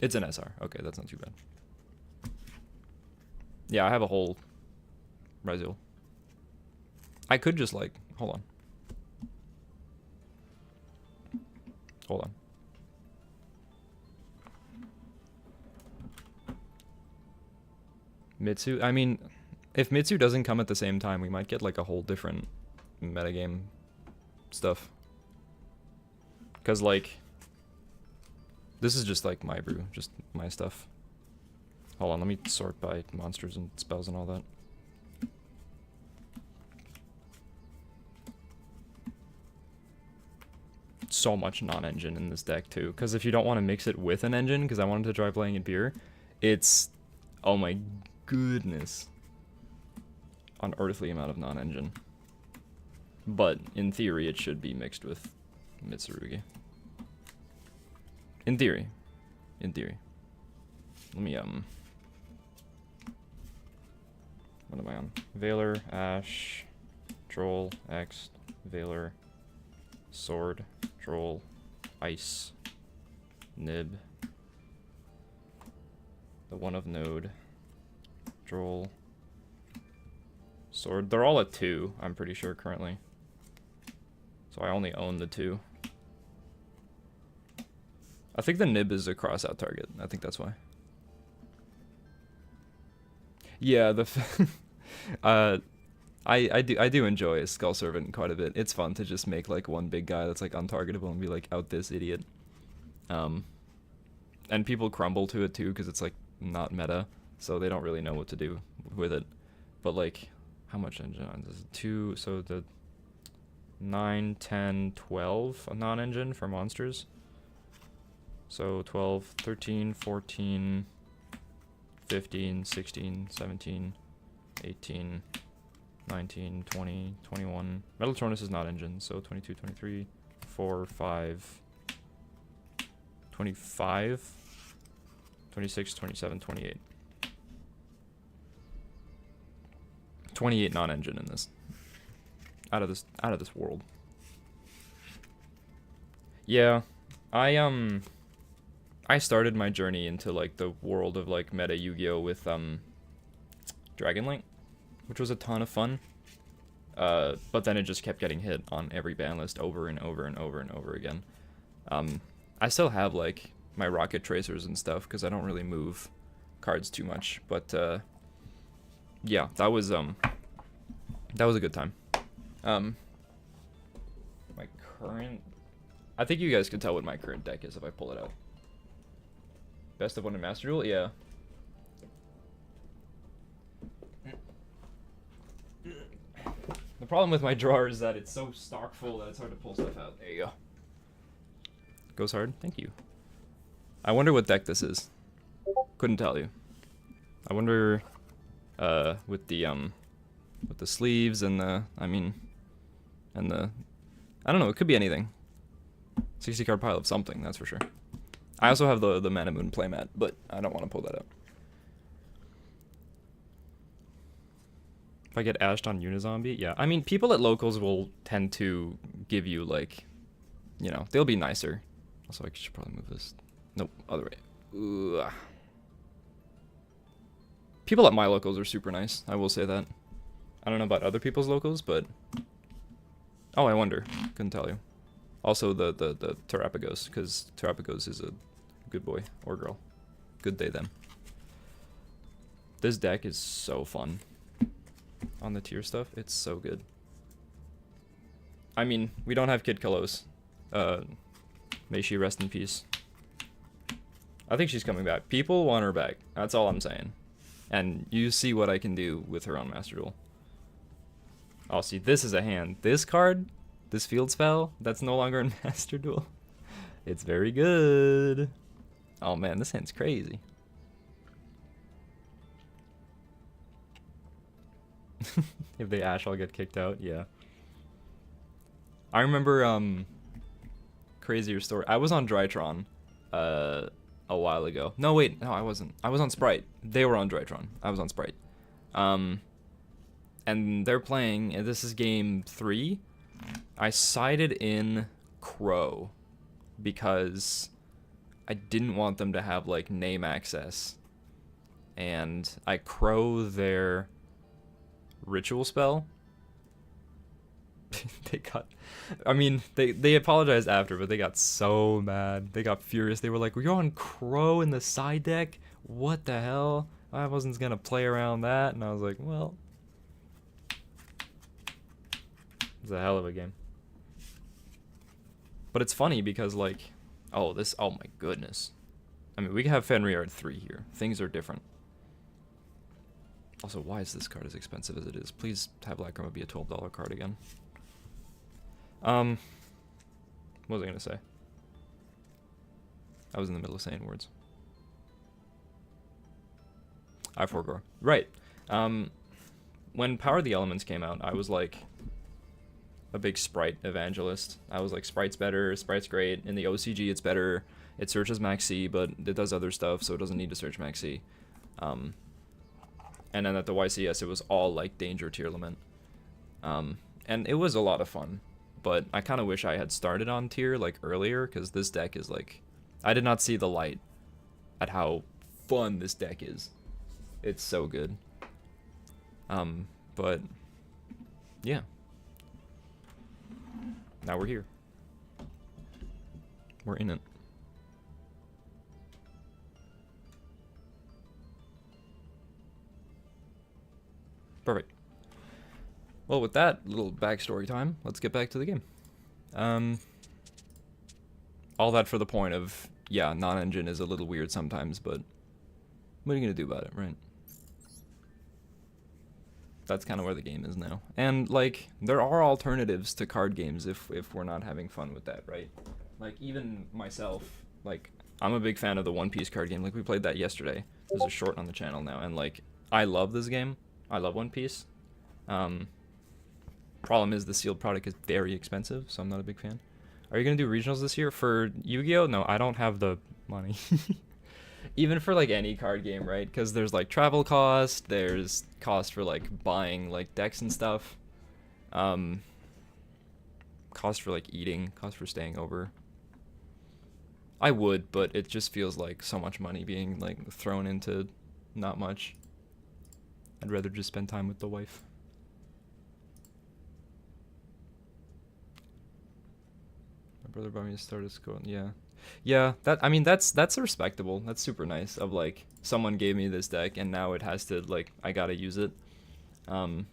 It's an SR. Okay, that's not too bad. Yeah, I have a whole Ryzel. I could just like... Hold on. Hold on. Mitsu, I mean, if Mitsu doesn't come at the same time, we might get like a whole different metagame stuff. Because like, this is just like my brew, just my stuff. Hold on, let me sort by monsters and spells and all that. So much non-engine in this deck too, because if you don't want to mix it with an engine, because I wanted to try playing it beer, it's, oh my goodness, unearthly amount of non-engine. But in theory, it should be mixed with Mitsurugi. In theory. In theory. Let me, what am I on? Veiler, Ash, Troll, X, Veiler, Sword, Troll, Ice, Nib, the one of Node, Troll, Sword. They're all at 2, I'm pretty sure, currently. So I only own the 2. I think the Nib is a cross-out target. I think that's why. Yeah, the I do enjoy Skull Servant quite a bit. It's fun to just make like one big guy that's like untargetable and be like, out this idiot. And people crumble to it too because it's like not meta, so they don't really know what to do with it. But like, how much engine on this? 2, so the 9, 10, 12 non-engine for monsters. So 12, 13, 14, 15, 16, 17, 18, 19, 20, 21. Metal Tornus is not engine, so 22, 23, 4, 5, 25, 26, 27, 28. 28 non-engine in this. Out of this world. Yeah, I started my journey into like the world of like meta Yu-Gi-Oh with Dragon Link, which was a ton of fun. But then it just kept getting hit on every ban list over and over and over and over again. I still have like my rocket tracers and stuff because I don't really move cards too much, but yeah, that was a good time. My current, I think you guys can tell what my current deck is if I pull it out. Best of one in Master Duel, yeah. The problem with my drawer is that it's so stock full that it's hard to pull stuff out. There you go. Goes hard. Thank you. I wonder what deck this is. Couldn't tell you. I wonder with the sleeves and the I don't know, it could be anything. 60 card pile of something, that's for sure. I also have the Mana Moon playmat, but I don't want to pull that out. If I get ashed on Unizombie, yeah. I mean, people at locals will tend to give you, like, you know, they'll be nicer. Also, I should probably move this. Nope, other way. Ugh. People at my locals are super nice, I will say that. I don't know about other people's locals, but... Oh, I wonder. Couldn't tell you. Also, the Terrapagos, because Terrapagos is a good boy or girl. Good day, them. This deck is so fun. On the tier stuff, it's so good. I mean, we don't have Kid Kalos. May she rest in peace. I think she's coming back. People want her back. That's all I'm saying. And you see what I can do with her on Master Duel. Oh, see, this is a hand. This card, this field spell, that's no longer in Master Duel. It's very good. Oh man, this hand's crazy. If they Ash, I'll get kicked out. Yeah. I remember crazier story. I was on Drytron a while ago. No, wait, no, I wasn't. I was on Sprite. They were on Drytron. I was on Sprite. And they're playing, and this is game 3. I sided in Crow because I didn't want them to have like name access. And I Crow their ritual spell. They got, I mean, they apologized after, but they got so mad. They got furious. They were like, "You're on Crow in the side deck? What the hell? I wasn't gonna play around that." And I was like, well, it's a hell of a game. But it's funny because, like, oh my goodness. I mean, we can have Fenrir at 3 here. Things are different. Also, why is this card as expensive as it is? Please have Lacrima be a $12 card again. What was I gonna say? I was in the middle of saying words. I forgot. Right. When Power of the Elements came out, I was like a big Sprite evangelist. I was like, Sprite's better, Sprite's great. In the OCG, it's better. It searches Max C, but it does other stuff, so it doesn't need to search Max C. And then at the YCS, it was all like Danger Tier Lament. And it was a lot of fun. But I kind of wish I had started on tier like earlier, because this deck is like, I did not see the light at how fun this deck is. It's so good. But yeah. Now we're here. We're in it. Perfect. Well, with that little backstory time, let's get back to the game. All that for the point of, yeah, non-engine is a little weird sometimes, but what are you gonna do about it, right? That's kind of where the game is now. And, like, there are alternatives to card games if we're not having fun with that, right? Like, even myself, like, I'm a big fan of the One Piece card game. Like, we played that yesterday. There's a short on the channel now, and, like, I love this game. I love One Piece. Problem is the sealed product is very expensive, so I'm not a big fan. Are you gonna do regionals this year for Yu-Gi-Oh? No, I don't have the money. Even for like any card game, right? Because there's like travel cost, there's cost for like buying like decks and stuff, cost for like eating, cost for staying over. I would, but it just feels like so much money being like thrown into not much. I'd rather just spend time with the wife. My brother bought me a starter score. Yeah. Yeah, I mean that's respectable. That's super nice of like someone gave me this deck and now it has to like I gotta use it. Um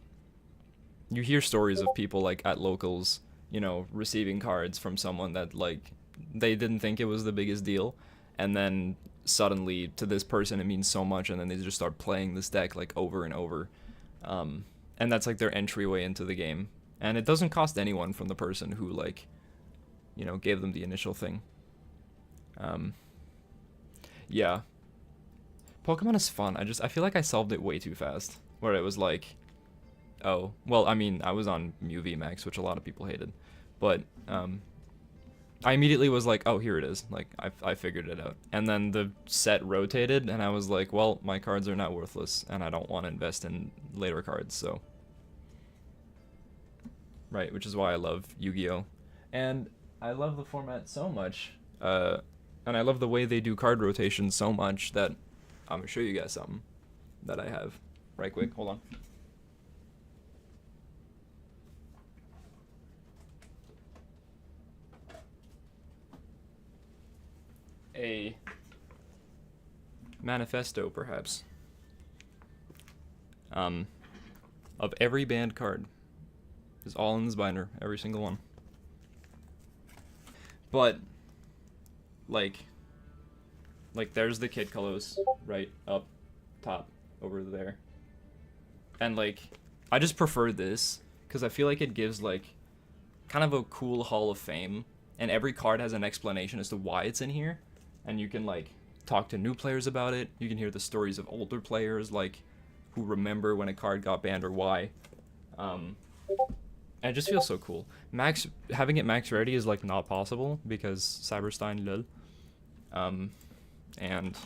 you hear stories of people like at locals, you know, receiving cards from someone that like they didn't think it was the biggest deal, and then suddenly to this person it means so much, and then they just start playing this deck like over and over, and that's like their entryway into the game, and it doesn't cost anyone from the person who like, you know, gave them the initial thing. Yeah, Pokemon is fun. I feel like I solved it way too fast, where it was like, oh, well, I mean, I was on Mew VMAX, which a lot of people hated, but I immediately was like, oh, here it is. Like, I figured it out. And then the set rotated, and I was like, well, my cards are not worthless, and I don't want to invest in later cards, so. Right, which is why I love Yu-Gi-Oh! And I love the format so much, and I love the way they do card rotation so much that I'm gonna show you guys something that I have. Right quick, hold on. A manifesto, perhaps, of every banned card. It's all in this binder, every single one. But like there's the Kid Kalos right up top over there, and like I just prefer this because I feel like it gives like kind of a cool Hall of Fame, and every card has an explanation as to why it's in here. And you can like talk to new players about it. You can hear the stories of older players like who remember when a card got banned or why. And it just feels so cool. Having it max rarity is like not possible because Cyberstein lol. And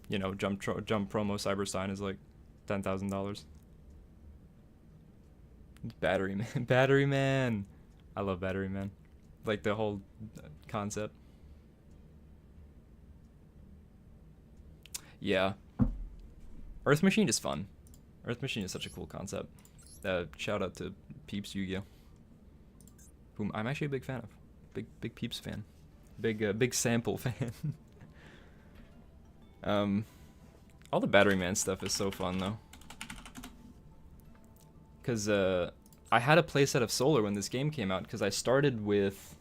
you know, jump promo Cyberstein is like $10,000. Battery Man, Battery Man. I love Battery Man. Like the whole concept. Yeah. Earth Machine is fun. Earth Machine is such a cool concept. Shout out to Peeps Yu-Gi-Oh! Whom I'm actually a big fan of. Big Peeps fan. Big sample fan. All the Battery Man stuff is so fun though. Cause I had a playset of Solar when this game came out, because I started with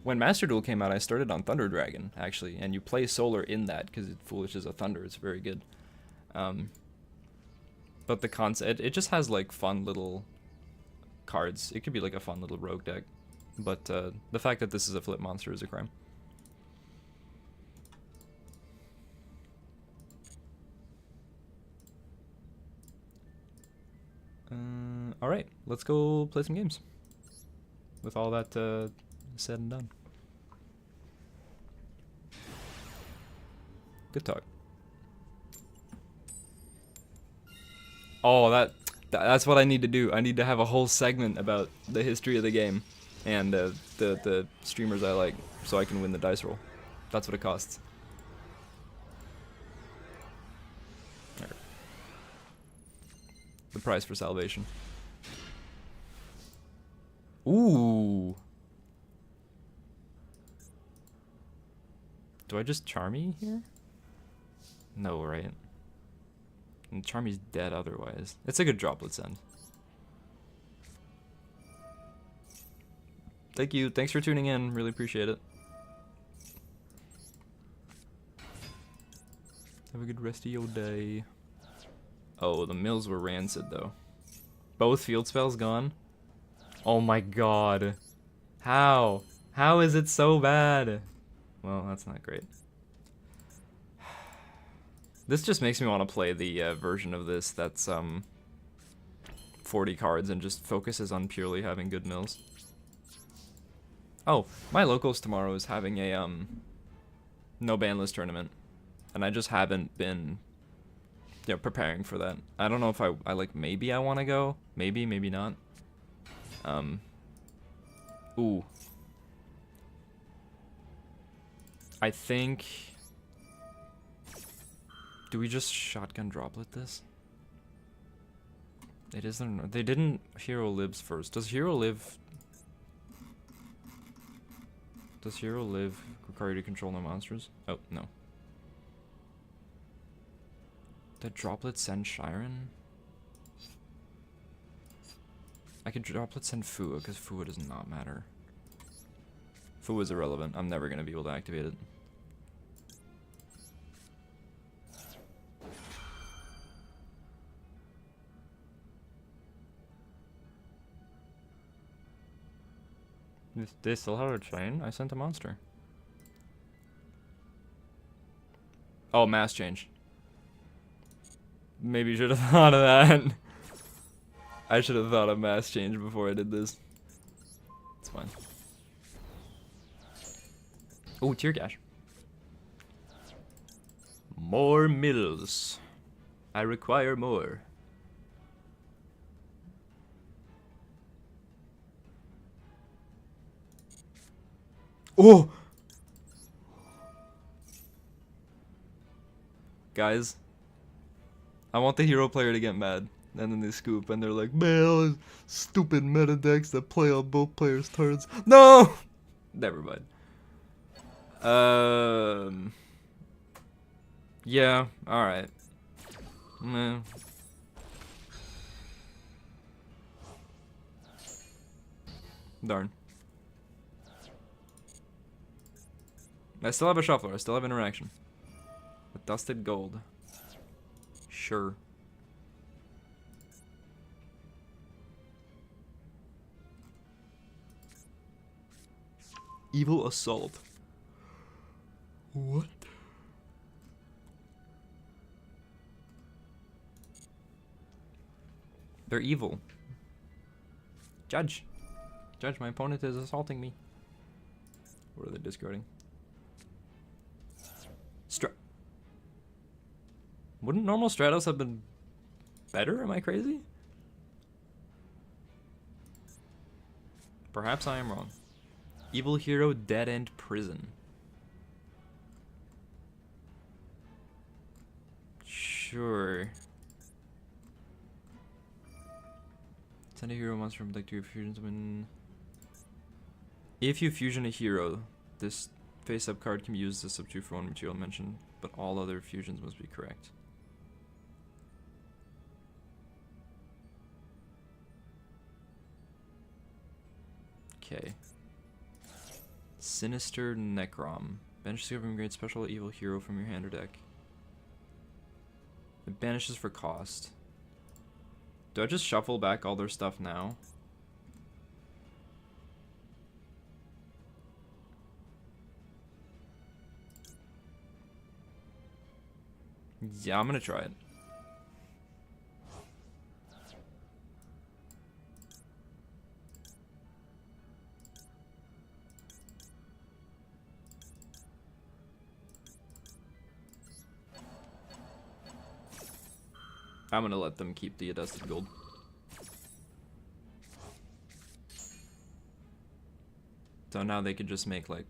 when Master Duel came out, I started on Thunder Dragon, actually, and you play Solar in that, because it foolishes a Thunder, it's very good. But the concept, it just has, like, fun little cards. It could be, like, a fun little rogue deck. But the fact that this is a flip monster is a crime. Alright, let's go play some games. With all that said and done. Good talk. Oh, that's what I need to do. I need to have a whole segment about the history of the game and the streamers I like, so I can win the dice roll. That's what it costs. Right. The price for salvation. Ooh. Do I just Charmy here? No, right? And Charmy's dead otherwise. It's a good droplet send. Thank you. Thanks for tuning in. Really appreciate it. Have a good rest of your day. Oh, the mills were rancid though. Both field spells gone? Oh my god. How? How is it so bad? Well, that's not great. This just makes me want to play the version of this that's 40 cards and just focuses on purely having good mills. Oh, my locals tomorrow is having a no ban list tournament, and I just haven't been preparing for that. I don't know if I like, maybe I want to go, maybe not. Ooh. I think... Do we just shotgun droplet this? It isn't... They didn't hero lives first. Does hero live... Does hero live require you to control no monsters? Oh, no. Did droplet send Shiren? I could droplet send Fua, because Fua does not matter. Fua is irrelevant. I'm never going to be able to activate it. They still have a chain? I sent a monster. Oh, mass change. Maybe you should have thought of that. I should have thought of mass change before I did this. It's fine. Oh, tear gas. More mills. I require more. Oh! Guys, I want the hero player to get mad. And then they scoop and they're like, man, stupid meta decks that play on both players' turns. No! Never mind. Yeah, alright. Meh. Darn. I still have a shuffler, I still have interaction. With dusted gold. Sure. Evil assault. What? They're evil. Judge. Judge, my opponent is assaulting me. What are they discarding? Wouldn't normal Stratos have been better? Am I crazy? Perhaps I am wrong. Evil hero, dead end prison. Sure. Send a hero monster from deck to your fusions when... If you fusion a hero, this face-up card can be used as a substitute for one material mentioned, but all other fusions must be correct. Okay. Sinister Necrom. Banish discovering great special evil hero from your hand or deck. It banishes for cost. Do I just shuffle back all their stuff now? Yeah, I'm gonna try it. I'm gonna let them keep the dusted gold. So now they could just make like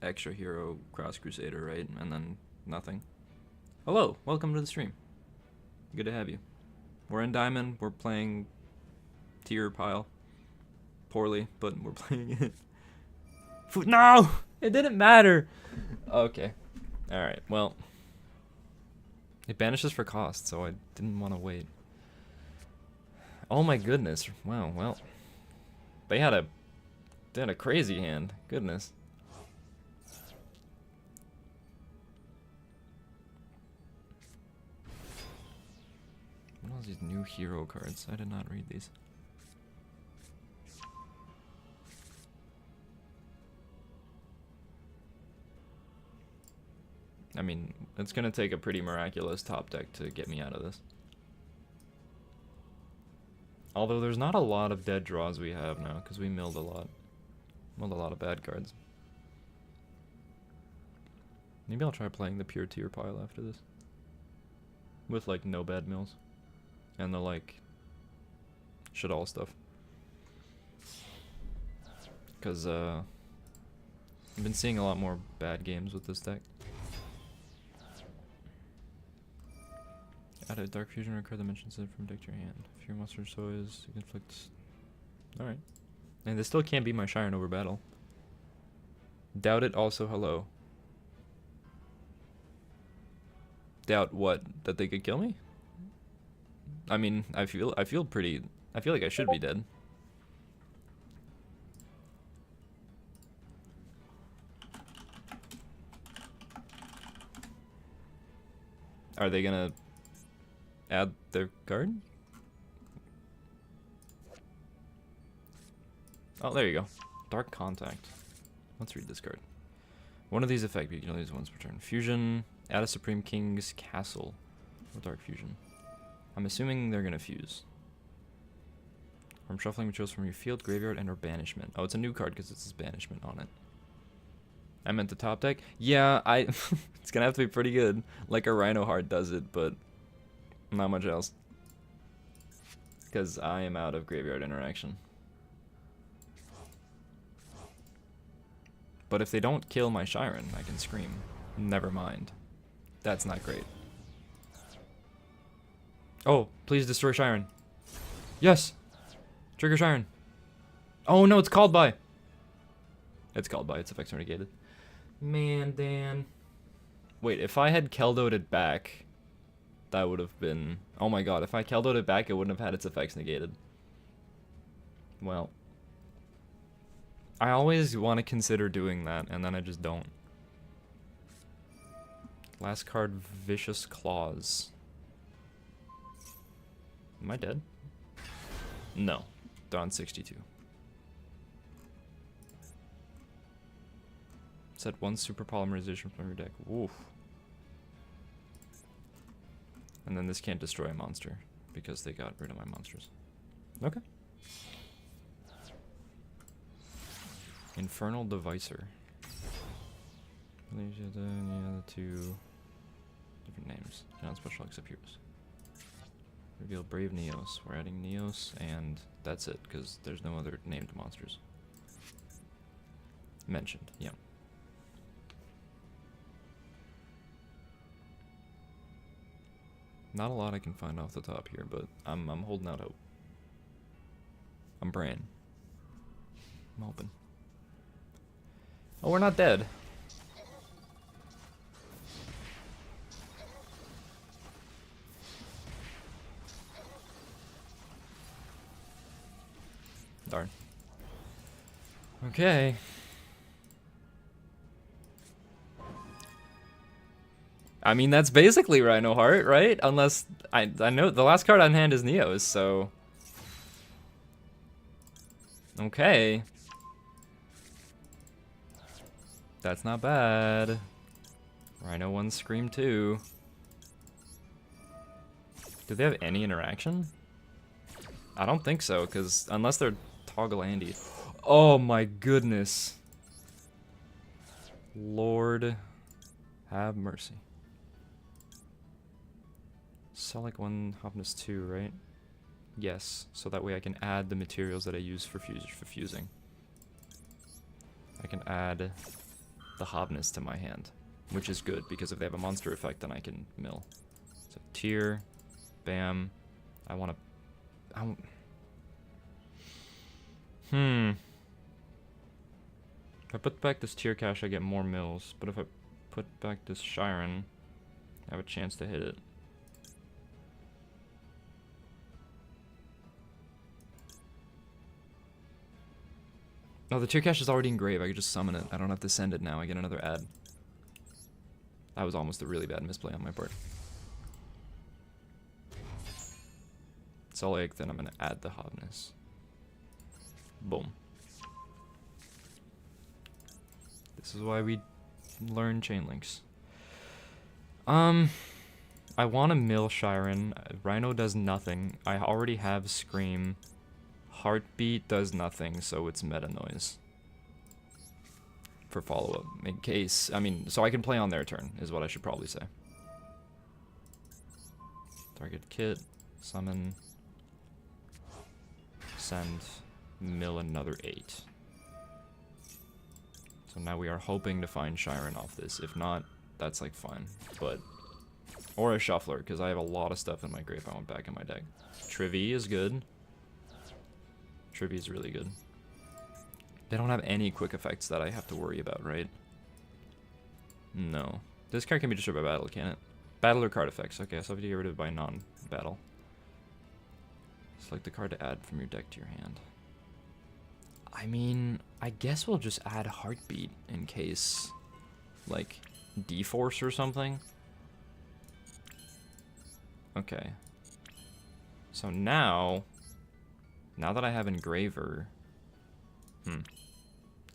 extra hero cross crusader, right? And then nothing. Hello, welcome to the stream. Good to have you. We're in diamond, we're playing tier pile. Poorly, but we're playing it. No! It didn't matter! Okay. Alright, well. It banishes for cost, so I didn't want to wait. Oh my goodness. Wow, well. They had a crazy hand. Goodness. What are these new hero cards? I did not read these. I mean, it's gonna take a pretty miraculous top deck to get me out of this. Although there's not a lot of dead draws we have now, because we milled a lot. Milled a lot of bad cards. Maybe I'll try playing the pure tier pile after this. With like no bad mills. And the like Shadal stuff. Cause I've been seeing a lot more bad games with this deck. Add a Dark Fusion or card that mentions it from deck to your hand. If your monster so is, it inflicts. Alright. And this still can't be my Shiren over battle. Doubt it also hello. Doubt what? That they could kill me? I mean, I feel pretty. I feel like I should be dead. Are they gonna add their card? Oh, there you go. Dark Contact. Let's read this card. One of these effect, you can only use once per turn. Fusion. Add a Supreme King's Castle with Dark Fusion. I'm assuming they're gonna fuse. From shuffling materials from your field, graveyard, and or banishment. Oh, it's a new card because it says banishment on it. I meant the top deck. Yeah, it's gonna have to be pretty good. Like a Rhino Heart does it, but not much else. Because I am out of graveyard interaction. But if they don't kill my Shiren, I can scream. Never mind. That's not great. Oh, please destroy Shiren. Yes! Trigger Shiren. Oh no, it's called by. It's called by, its effects are negated. Man, Dan. Wait, if I had Keldoed it back, that would have been... Oh my god, if I Keldoed it back, it wouldn't have had its effects negated. Well. I always want to consider doing that, and then I just don't. Last card, Vicious Claws. Am I dead? No. They're on 62. Set one super polymerization from your deck. Oof. And then this can't destroy a monster because they got rid of my monsters. Okay. Infernal Devicer. Any other two different names. Non-special except heroes. Reveal Brave Neos. We're adding Neos, and that's it, because there's no other named monsters. Mentioned, yeah. Not a lot I can find off the top here, but I'm holding out hope. I'm praying. I'm hoping. Oh, we're not dead. Darn. Okay. I mean, that's basically Rhino Heart, right? Unless I know the last card on hand is Neos, so okay. That's not bad. Rhino 1 Scream 2. Do they have any interaction? I don't think so, because unless they're Toggle Andy. Oh my goodness. Lord have mercy. Select 1, Hopness 2, right? Yes, so that way I can add the materials that I use for fusing. I can add the Hobness to my hand, which is good, because if they have a monster effect, then I can mill. So, tier, bam. I want to... If I put back this tier cache, I get more mills, but if I put back this Shiren, I have a chance to hit it. Oh, the tier cache is already engraved. I could just summon it. I don't have to send it now. I get another ad. That was almost a really bad misplay on my part. Soul Egg, then I'm going to add the Hobness. Boom. This is why we learn chain links. I want to mill Shiren. Rhino does nothing. I already have Scream. Heartbeat does nothing, so it's meta noise. For follow-up. In case, I mean, so I can play on their turn, is what I should probably say. Target kit, summon, send, mill another 8. So So now we are hoping to find Shiren off this. If not, that's like fine. But or a shuffler, because I have a lot of stuff in my grave I want back in my deck. Trivy is good. Trivy is really good. They don't have any quick effects that I have to worry about, right? No. This card can be destroyed by battle, can it? Battle or card effects. Okay, so I have to get rid of it by non-battle. Select the card to add from your deck to your hand. I mean, I guess we'll just add Heartbeat in case, like, D-Force or something. Okay. So now that I have Engraver,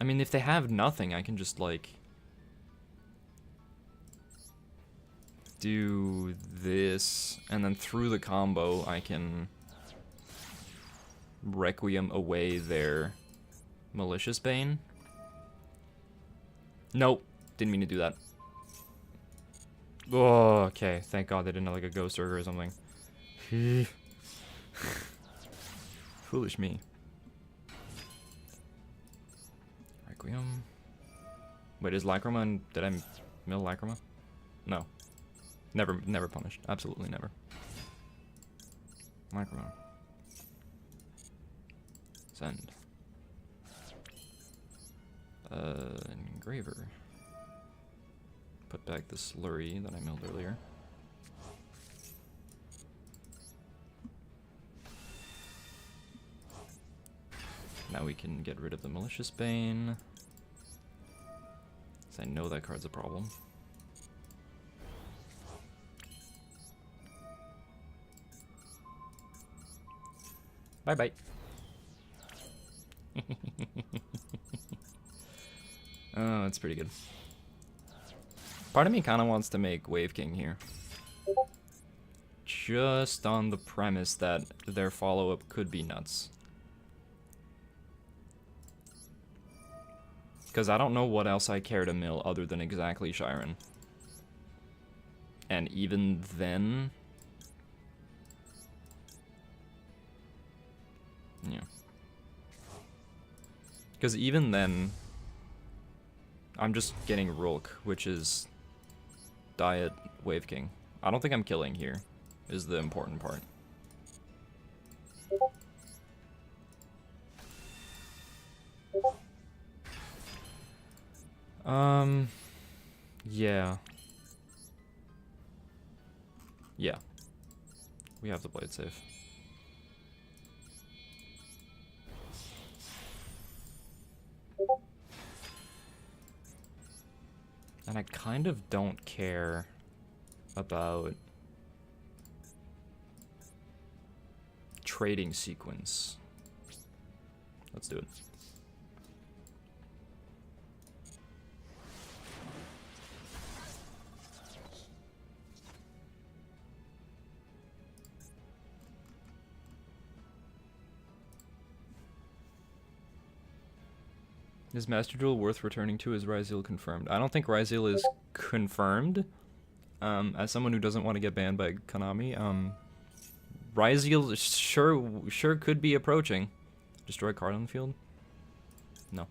I mean, if they have nothing, I can just, like, do this, and then through the combo, I can Requiem away their Malicious Bane. Nope, didn't mean to do that. Oh, okay, thank God they didn't have, like, a Ghost Urger or something. Foolish me. Requiem. Wait, is Lacrima and did I mill Lacrima? No. Never punished. Absolutely never. Lacrima. Send. Engraver. Put back the slurry that I milled earlier. Now we can get rid of the Malicious Bane. Because I know that card's a problem. Bye-bye. Oh, that's pretty good. Part of me kind of wants to make Wave King here. Just on the premise that their follow-up could be nuts. Because I don't know what else I care to mill other than exactly Shiren. And even then... yeah. Because even then... I'm just getting Rulk, which is... Diet Wave King. I don't think I'm killing here, is the important part. Yeah. Yeah. We have to play it safe. And I kind of don't care about trading sequence. Let's do it. Is Master Duel worth returning to? Is Ryzeal confirmed? I don't think Ryzeal is confirmed. As someone who doesn't want to get banned by Konami, Ryzeal sure could be approaching. Destroy a card on the field? No.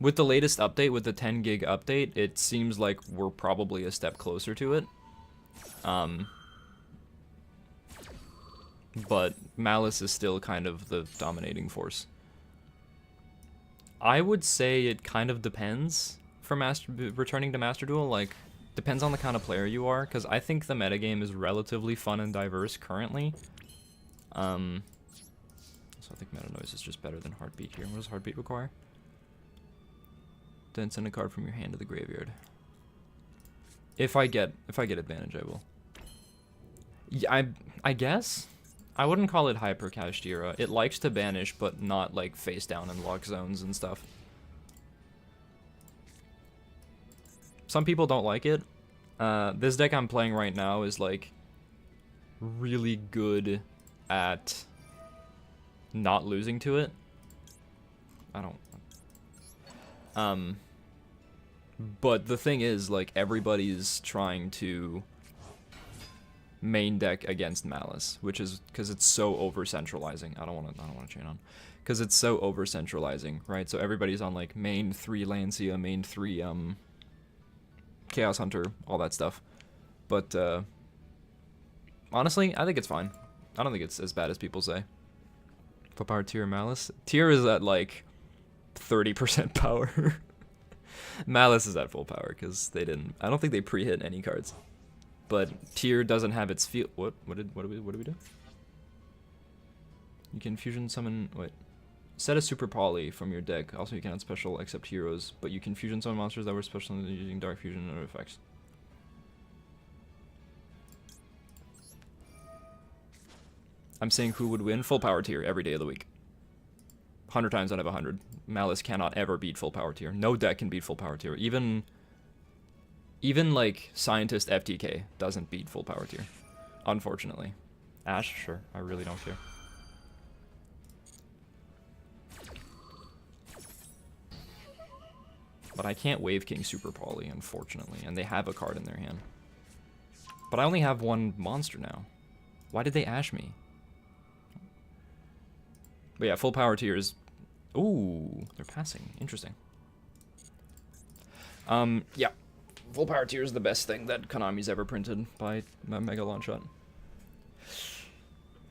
With the latest update, with the 10 gig update, it seems like we're probably a step closer to it. But Malice is still kind of the dominating force. I would say it kind of depends for returning to Master Duel. Like, depends on the kind of player you are, because I think the metagame is relatively fun and diverse currently. So I think Meta Noise is just better than Heartbeat here. What does Heartbeat require? Then send a card from your hand to the graveyard. If I get advantage, I will. Yeah, I guess. I wouldn't call it Hyper Kashtira. It likes to banish, but not like face down and lock zones and stuff. Some people don't like it. This deck I'm playing right now is like really good at not losing to it. I don't. But the thing is, like, everybody's trying to main deck against Malice, which is because it's so over centralizing. I don't want to chain on, because it's so over centralizing, right? So everybody's on like main 3 Lancia, main 3 Chaos Hunter, all that stuff. But honestly, I think it's fine. I don't think it's as bad as people say. Full power tier Malice. Tier is at like 30% power. Malice is at full power because they didn't. I don't think they pre-hit any cards. But tier doesn't have its field. What did we do? You can fusion summon. Wait. Set a super poly from your deck. Also, you cannot special except heroes, but you can fusion summon monsters that were special using dark fusion and other effects. I'm saying who would win full power tier every day of the week. 100 times out of 100. Malice cannot ever beat full power tier. No deck can beat full power tier. Even like Scientist FTK doesn't beat full power tier, unfortunately. Ash, sure. I really don't care. But I can't Wave King Super Poly, unfortunately, and they have a card in their hand. But I only have one monster now. Why did they Ash me? But yeah, full power tier is... Ooh, they're passing. Interesting. Yeah. Full power tier is the best thing that Konami's ever printed by Mega Launch Shot.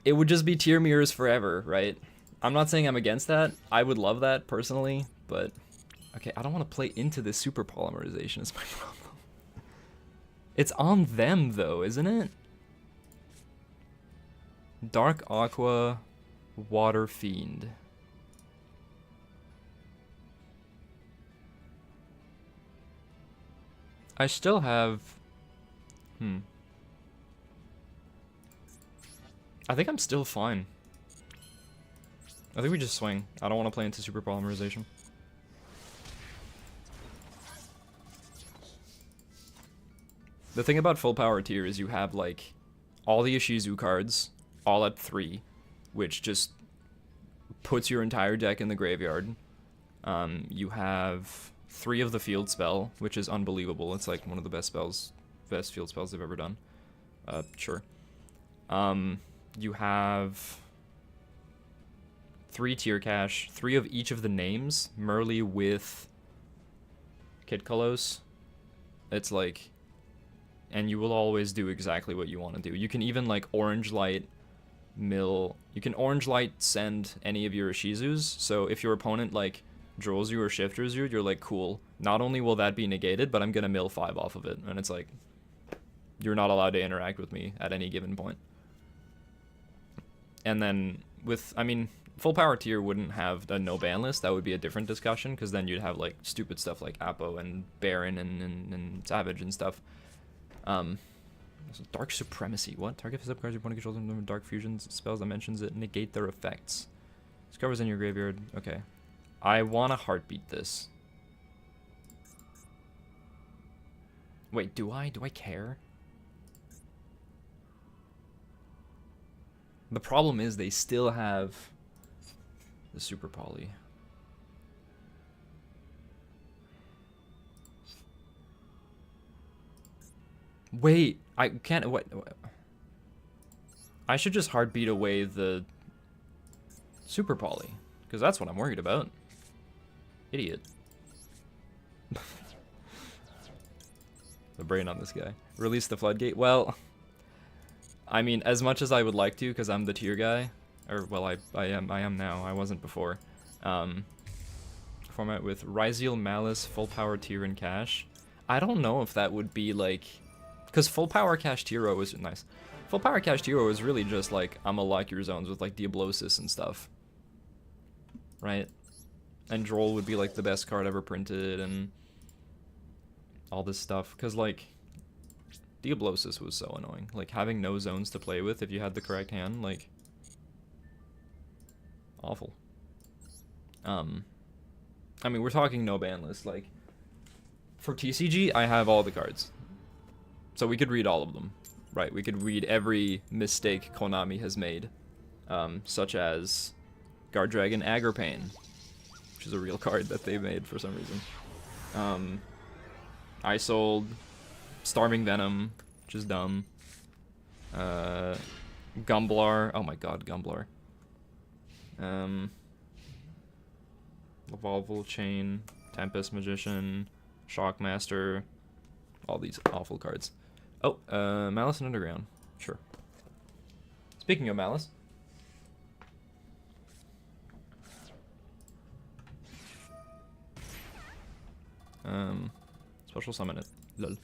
It would just be tier mirrors forever, right? I'm not saying I'm against that. I would love that, personally, but... Okay, I don't want to play into this super polymerization is my problem. It's on them, though, isn't it? Dark Aqua, Water Fiend. I still have... I think I'm still fine. I think we just swing. I don't want to play into super polymerization. The thing about full power tier is you have, like, all the Ishizu cards, all at 3, which just puts your entire deck in the graveyard. You have 3 of the field spell, which is unbelievable. It's, like, one of the best field spells they've ever done. Sure. You have 3 tier cash, 3 of each of the names, Merly with Kid Kalos. It's, like... And you will always do exactly what you want to do. You can even, like, Orange Light mill... You can Orange Light send any of your Ishizus, so if your opponent, like, draws you or shifters you, you're like, cool. Not only will that be negated, but I'm gonna mill 5 off of it. And it's like, you're not allowed to interact with me at any given point. And then with... I mean, full power tier wouldn't have a no ban list. That would be a different discussion, because then you'd have, like, stupid stuff like Apo and Baron and Savage and stuff. Dark Supremacy. What? Target physical cards your opponent controls them with dark fusions spells that mentions it negate their effects. Discovers in your graveyard. Okay. I want to heartbeat this. Wait, do I? Do I care? The problem is they still have the super poly. Wait, I can't... What? I should just heartbeat away the super poly, because that's what I'm worried about. Idiot. The brain on this guy. Release the floodgate. Well, I mean, as much as I would like to, because I'm the tier guy, or well, I am now. I wasn't before. Format with Ryziel Malice, full power tier and cash. I don't know if that would be like... Because full power cash Tiro was nice. Full power cash Tiro is really just like, I'm gonna lock your zones with like Diablosis and stuff. Right? And Droll would be like the best card ever printed and all this stuff. Because like, Diablosis was so annoying. Like having no zones to play with if you had the correct hand, like, awful. I mean, we're talking no ban list. Like, for TCG, I have all the cards. So we could read all of them, right? We could read every mistake Konami has made, such as Guard Dragon Agripane, which is a real card that they made for some reason. I sold Starving Venom, which is dumb. Gumblar. Oh my god, Gumblar. Evolval Chain, Tempest Magician, Shockmaster, all these awful cards. Oh, Malice and Underground. Sure. Speaking of Malice. Special summon it. Lol.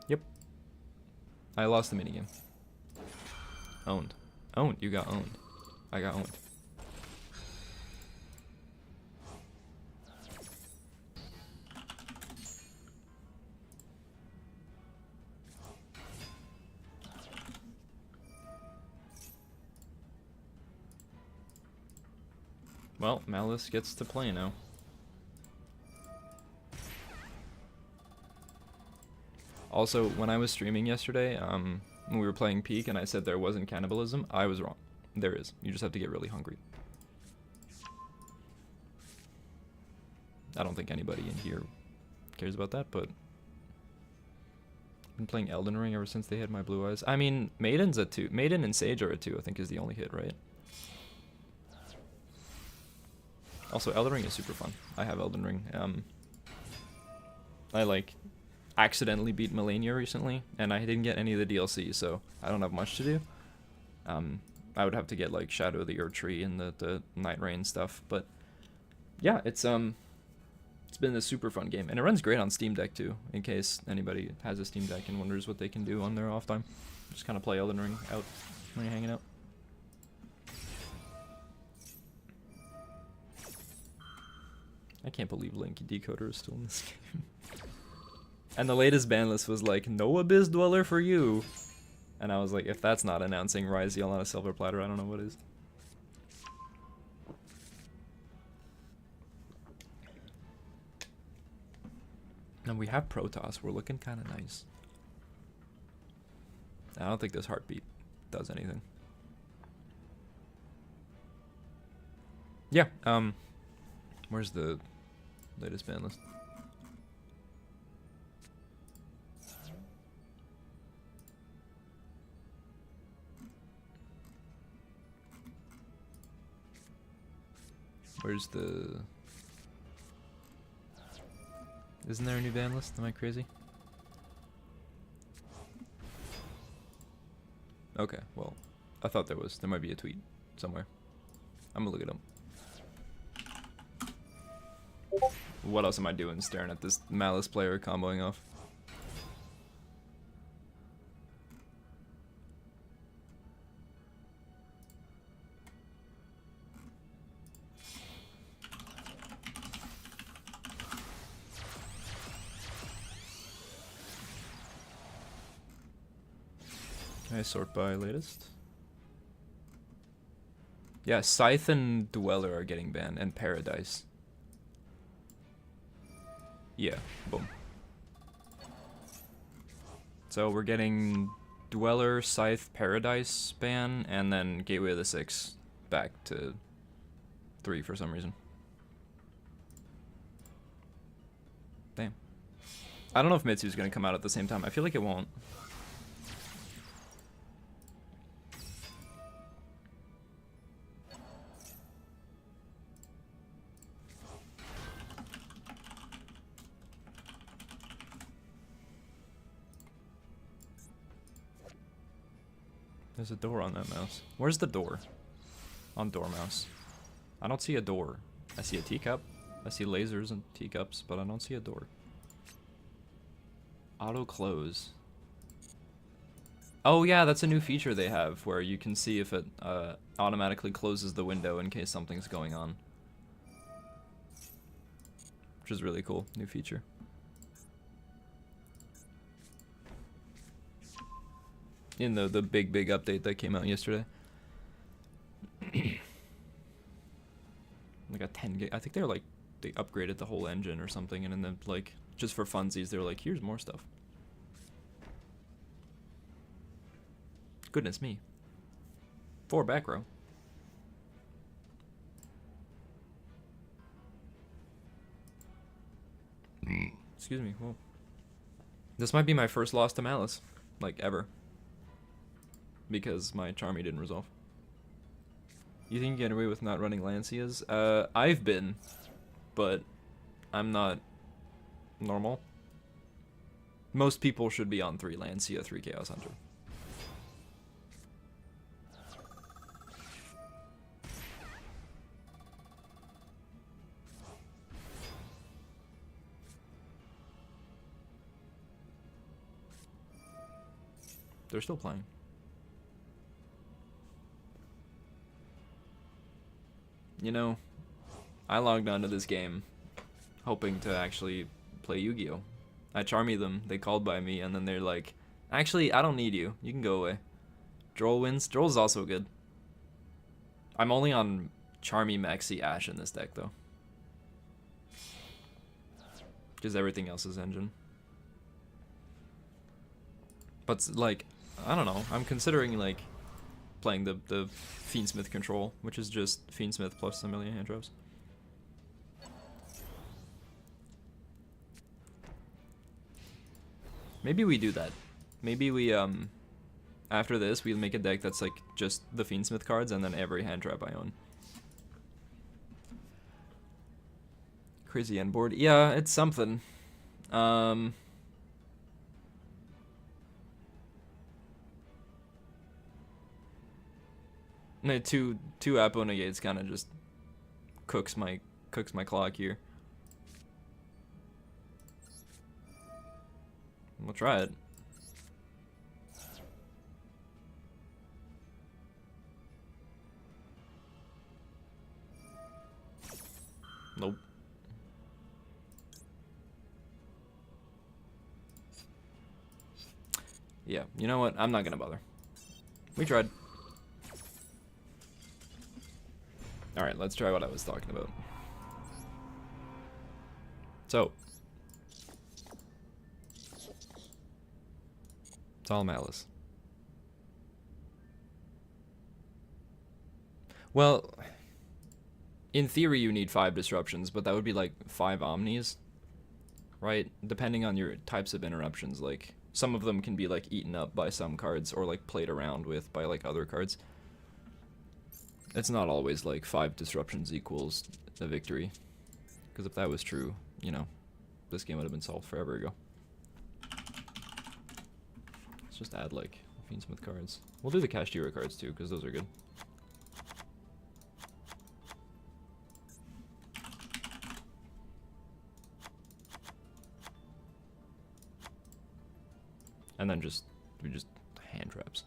Yep. I lost the minigame. Owned. Owned. You got owned. I got owned. Well, Malice gets to play now. Also, when I was streaming yesterday, when we were playing Peak and I said there wasn't cannibalism, I was wrong. There is. You just have to get really hungry. I don't think anybody in here cares about that, but I've been playing Elden Ring ever since they had my blue eyes. I mean, Maiden's a 2. Maiden and Sage are a 2, I think is the only hit, right? Also, Elden Ring is super fun. I have Elden Ring. I like accidentally beat Melania recently, and I didn't get any of the DLC, so I don't have much to do. I would have to get like Shadow of the Erdtree and the Night Rain stuff, but yeah, it's been a super fun game, and it runs great on Steam Deck too. In case anybody has a Steam Deck and wonders what they can do on their off time, just kind of play Elden Ring out when you're hanging out. I can't believe Link Decoder is still in this game. And the latest ban list was like, no Abyss Dweller for you. And I was like, if that's not announcing Ryziel on a silver platter, I don't know what is. And we have Protoss. We're looking kind of nice. I don't think this Heartbeat does anything. Yeah, where's the latest ban list? Where's the... Isn't there a new ban list? Am I crazy? Okay, well, I thought there was. There might be a tweet somewhere. I'm gonna look it up. What else am I doing staring at this Malice player comboing off? Can I sort by latest? Yeah, Scythe and Dweller are getting banned, and Paradise. Yeah, boom. So we're getting Dweller, Scythe, Paradise ban, and then Gateway of the Six back to 3 for some reason. Damn. I don't know if Mitsu's gonna come out at the same time. I feel like it won't. There's a door on that mouse. Where's the door? On door mouse. I don't see a door. I see a teacup. I see lasers and teacups, but I don't see a door. Auto close. Oh yeah, that's a new feature they have where you can see if it automatically closes the window in case something's going on. Which is really cool. New feature. In the big update that came out yesterday. Like a 10 gig. I think they're like, they upgraded the whole engine or something, and then like, just for funsies, they're like, here's more stuff. Goodness me. 4 back row. Excuse me. Whoa. This might be my first loss to Malice, like ever, because my Charmy didn't resolve. You think you get away with not running Lancias? I've been, but I'm not normal. Most people should be on 3 Lancia, 3 Chaos Hunter. They're still playing. You know, I logged onto this game hoping to actually play Yu-Gi-Oh! I Charmy them, they called by me, and then they're like, actually, I don't need you. You can go away. Droll wins. Droll's also good. I'm only on Charmy, Maxi, Ash in this deck, though. Because everything else is engine. But, like, I don't know. I'm considering, like, playing the Fiendsmith control, which is just Fiendsmith plus a million hand traps. Maybe we do that. Maybe we, after this, we make a deck that's, like, just the Fiendsmith cards and then every hand trap I own. Crazy end board. Yeah, it's something. No, two Apo negates kind of just cooks my clock here. We'll try it. Nope. Yeah, you know what? I'm not gonna bother. We tried. Alright, let's try what I was talking about. So. It's all Malice. Well, in theory you need 5 disruptions, but that would be like 5 omnis, right? Depending on your types of interruptions, like some of them can be like eaten up by some cards or like played around with by like other cards. It's not always like 5 disruptions equals a victory, because if that was true, you know, this game would have been solved forever ago. Let's just add like Fiendsmith cards. We'll do the Kashtira cards too, because those are good. And then we just hand traps.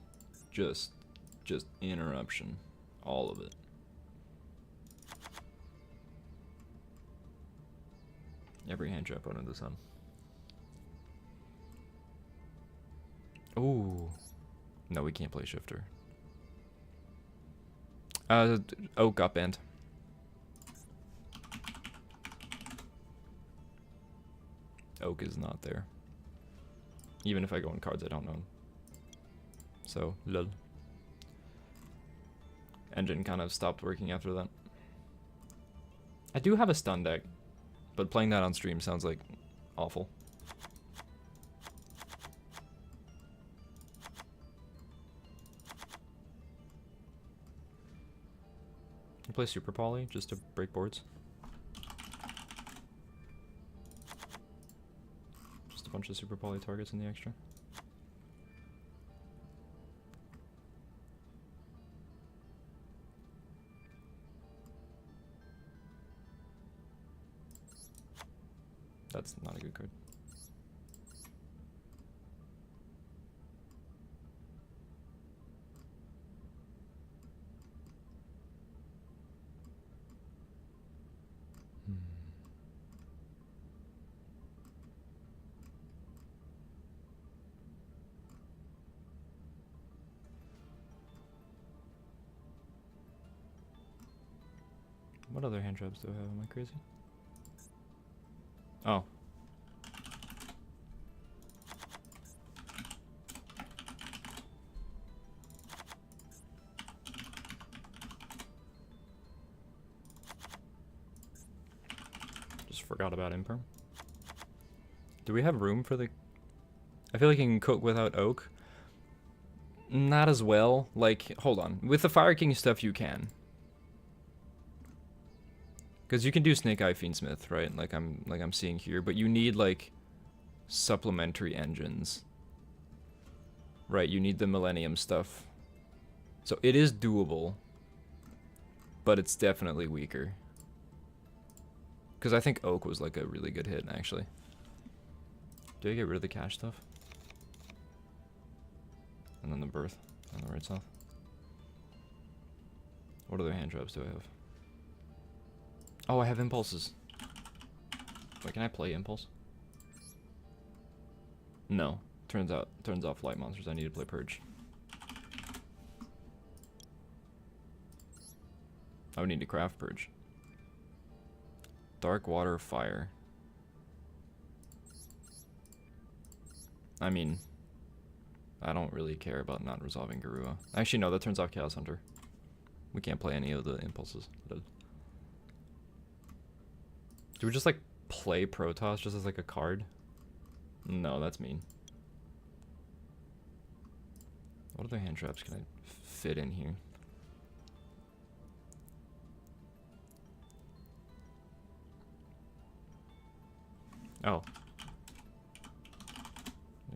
Just interruption. All of it. Every hand trap under the sun. Ooh. No, we can't play Shifter. Oak got banned. Oak is not there. Even if I go in cards I don't know. So, lol. Engine kind of stopped working after that. I do have a stun deck, but playing that on stream sounds like awful. You play Super Poly just to break boards? Just a bunch of Super Poly targets in the extra. That's not a good card. What other hand traps do I have? Am I crazy? Oh. Just forgot about Imperm. Do we have room for the... I feel like you can cook without oak. Not as well. Like, hold on. With the Fire King stuff, you can. Because you can do Snake Eye Fiendsmith, right? Like I'm seeing here. But you need, like, supplementary engines. Right, you need the Millennium stuff. So it is doable. But it's definitely weaker. Because I think oak was, like, a really good hit, actually. Do I get rid of the cash stuff? And then the birth on the right side. What other hand traps do I have? Oh, I have impulses. Wait, can I play impulse? No. Turns off light monsters. I need to play purge. I would need to craft purge. Dark water, fire. I mean, I don't really care about not resolving Garua. Actually, no, that turns off Chaos Hunter. We can't play any of the impulses. Do we just, like, play Protoss just as, like, a card? No, that's mean. What other hand traps can I fit in here? Oh.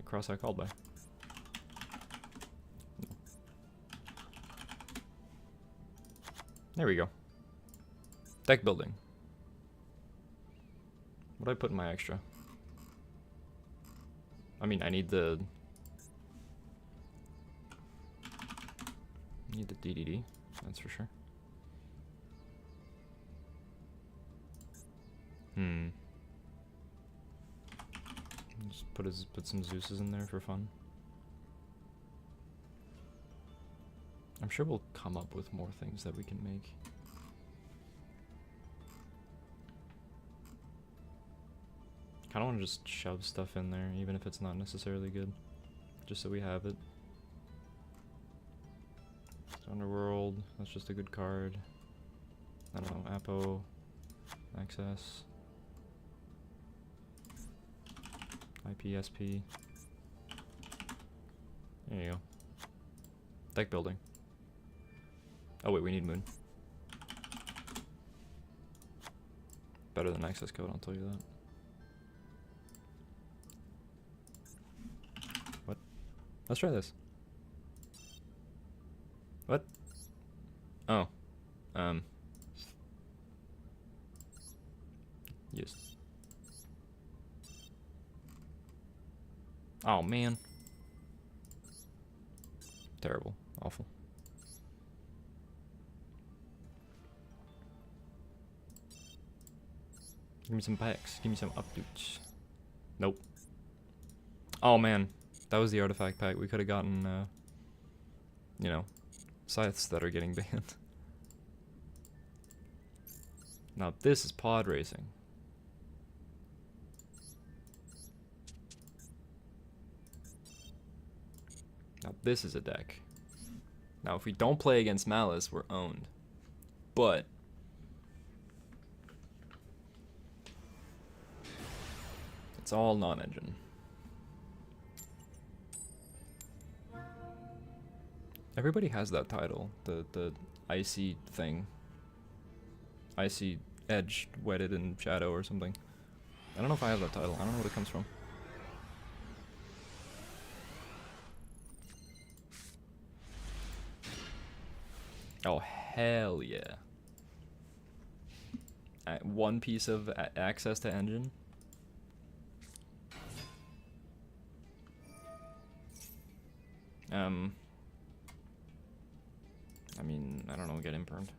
Cross-eye called by. There we go. Deck building. What do I put in my extra? I mean, I need the... DDD, that's for sure. Just put some Zeuses in there for fun. I'm sure we'll come up with more things that we can make. Kinda wanna just shove stuff in there, even if it's not necessarily good. Just so we have it. Underworld, that's just a good card. I don't know, Apo, Access. IPSP. There you go. Deck building. Oh wait, we need Moon. Better than Access Code, I'll tell you that. What? Let's try this. What? Oh. Yes. Oh man. Terrible. Awful. Give me some packs. Give me some updates. Nope. Oh man. That was the artifact pack. We could have gotten, you know, scythes that are getting banned. Now this is pod racing. Now this is a deck. Now if we don't play against Malice, we're owned. But it's all non-engine. Everybody has that title, the icy thing. Icy edge wedded in shadow or something. I don't know if I have that title. I don't know what it comes from. Oh, hell yeah. One piece of access to engine. I mean, I don't know, get impermed.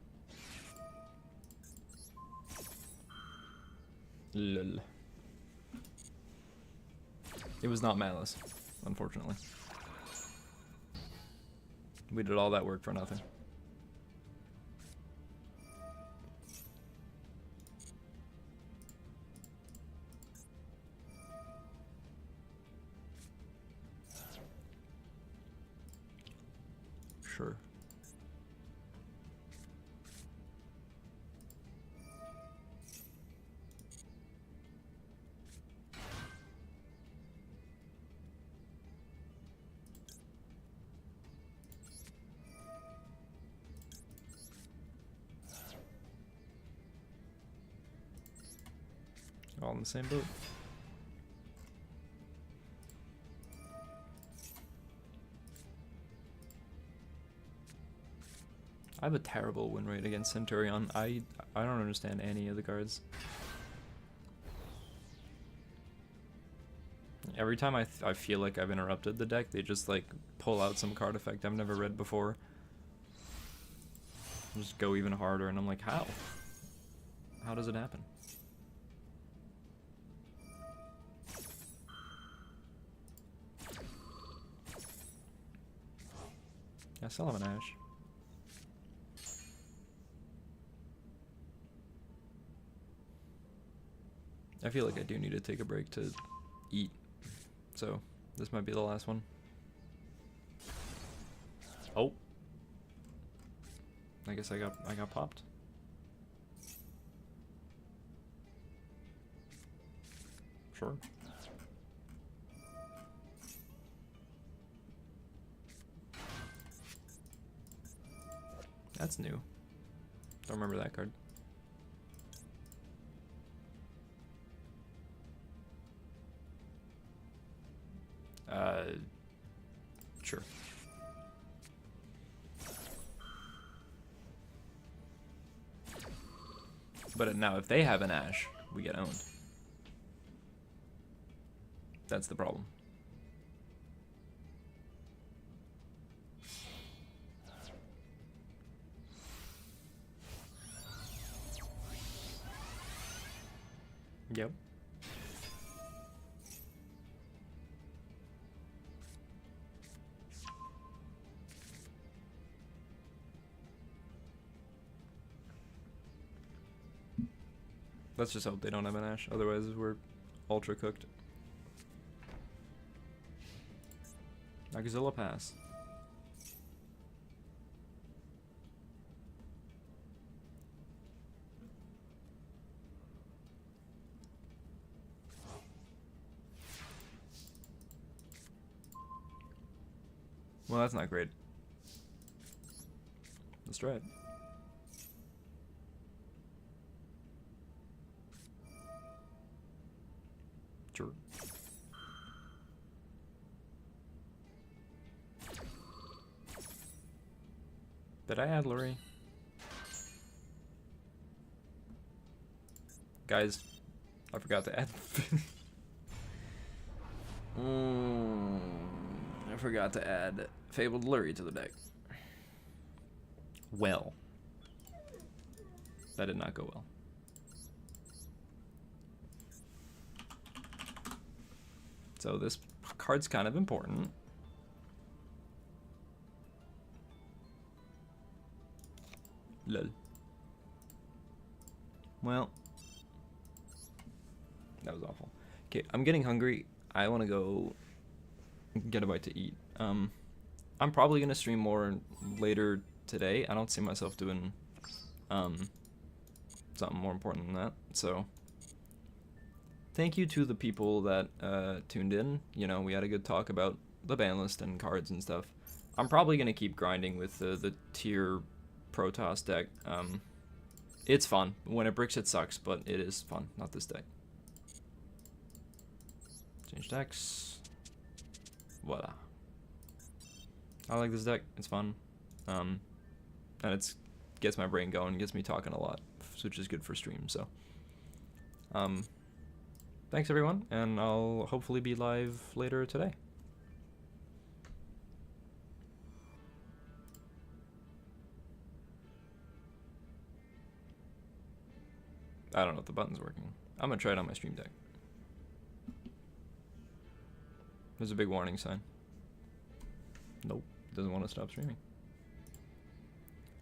Lol. It was not Malice, unfortunately. We did all that work for nothing. Sure. all in the same boat. I have a terrible win rate against Centurion. I don't understand any of the cards. Every time I feel like I've interrupted the deck, they just like pull out some card effect I've never read before. Just go even harder, and I'm like, how? How does it happen? I still have an Ash. I feel like I do need to take a break to eat, so this might be the last one. Oh, I guess I got popped. Sure. That's new. Don't remember that card. Sure. But now if they have an Ash, we get owned. That's the problem. Yep. Let's just hope they don't have an Ash, otherwise we're ultra cooked. Nagazilla pass. Well, that's not great. Let's try it. Sure. Did I add Lurie? Guys, I forgot to add. I forgot to add Fabled Lurie to the deck. Well, that did not go well. So this card's kind of important. Lol. Well, that was awful. Okay, I'm getting hungry. I want to go get a bite to eat. I'm probably gonna stream more later today. I don't see myself doing something more important than that. So thank you to the people that tuned in. You know, we had a good talk about the ban list and cards and stuff. I'm probably gonna keep grinding with the tier Protoss deck. It's fun. When it bricks, it sucks, but it is fun. Not this deck. Change decks. Voila. I like this deck. It's fun. And it's gets my brain going, gets me talking a lot, which is good for stream. So, thanks everyone, and I'll hopefully be live later today. I don't know if the button's working. I'm gonna try it on my stream deck. There's a big warning sign. Nope, doesn't want to stop streaming.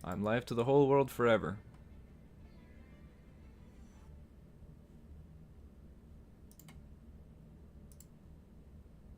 I'm live to the whole world forever.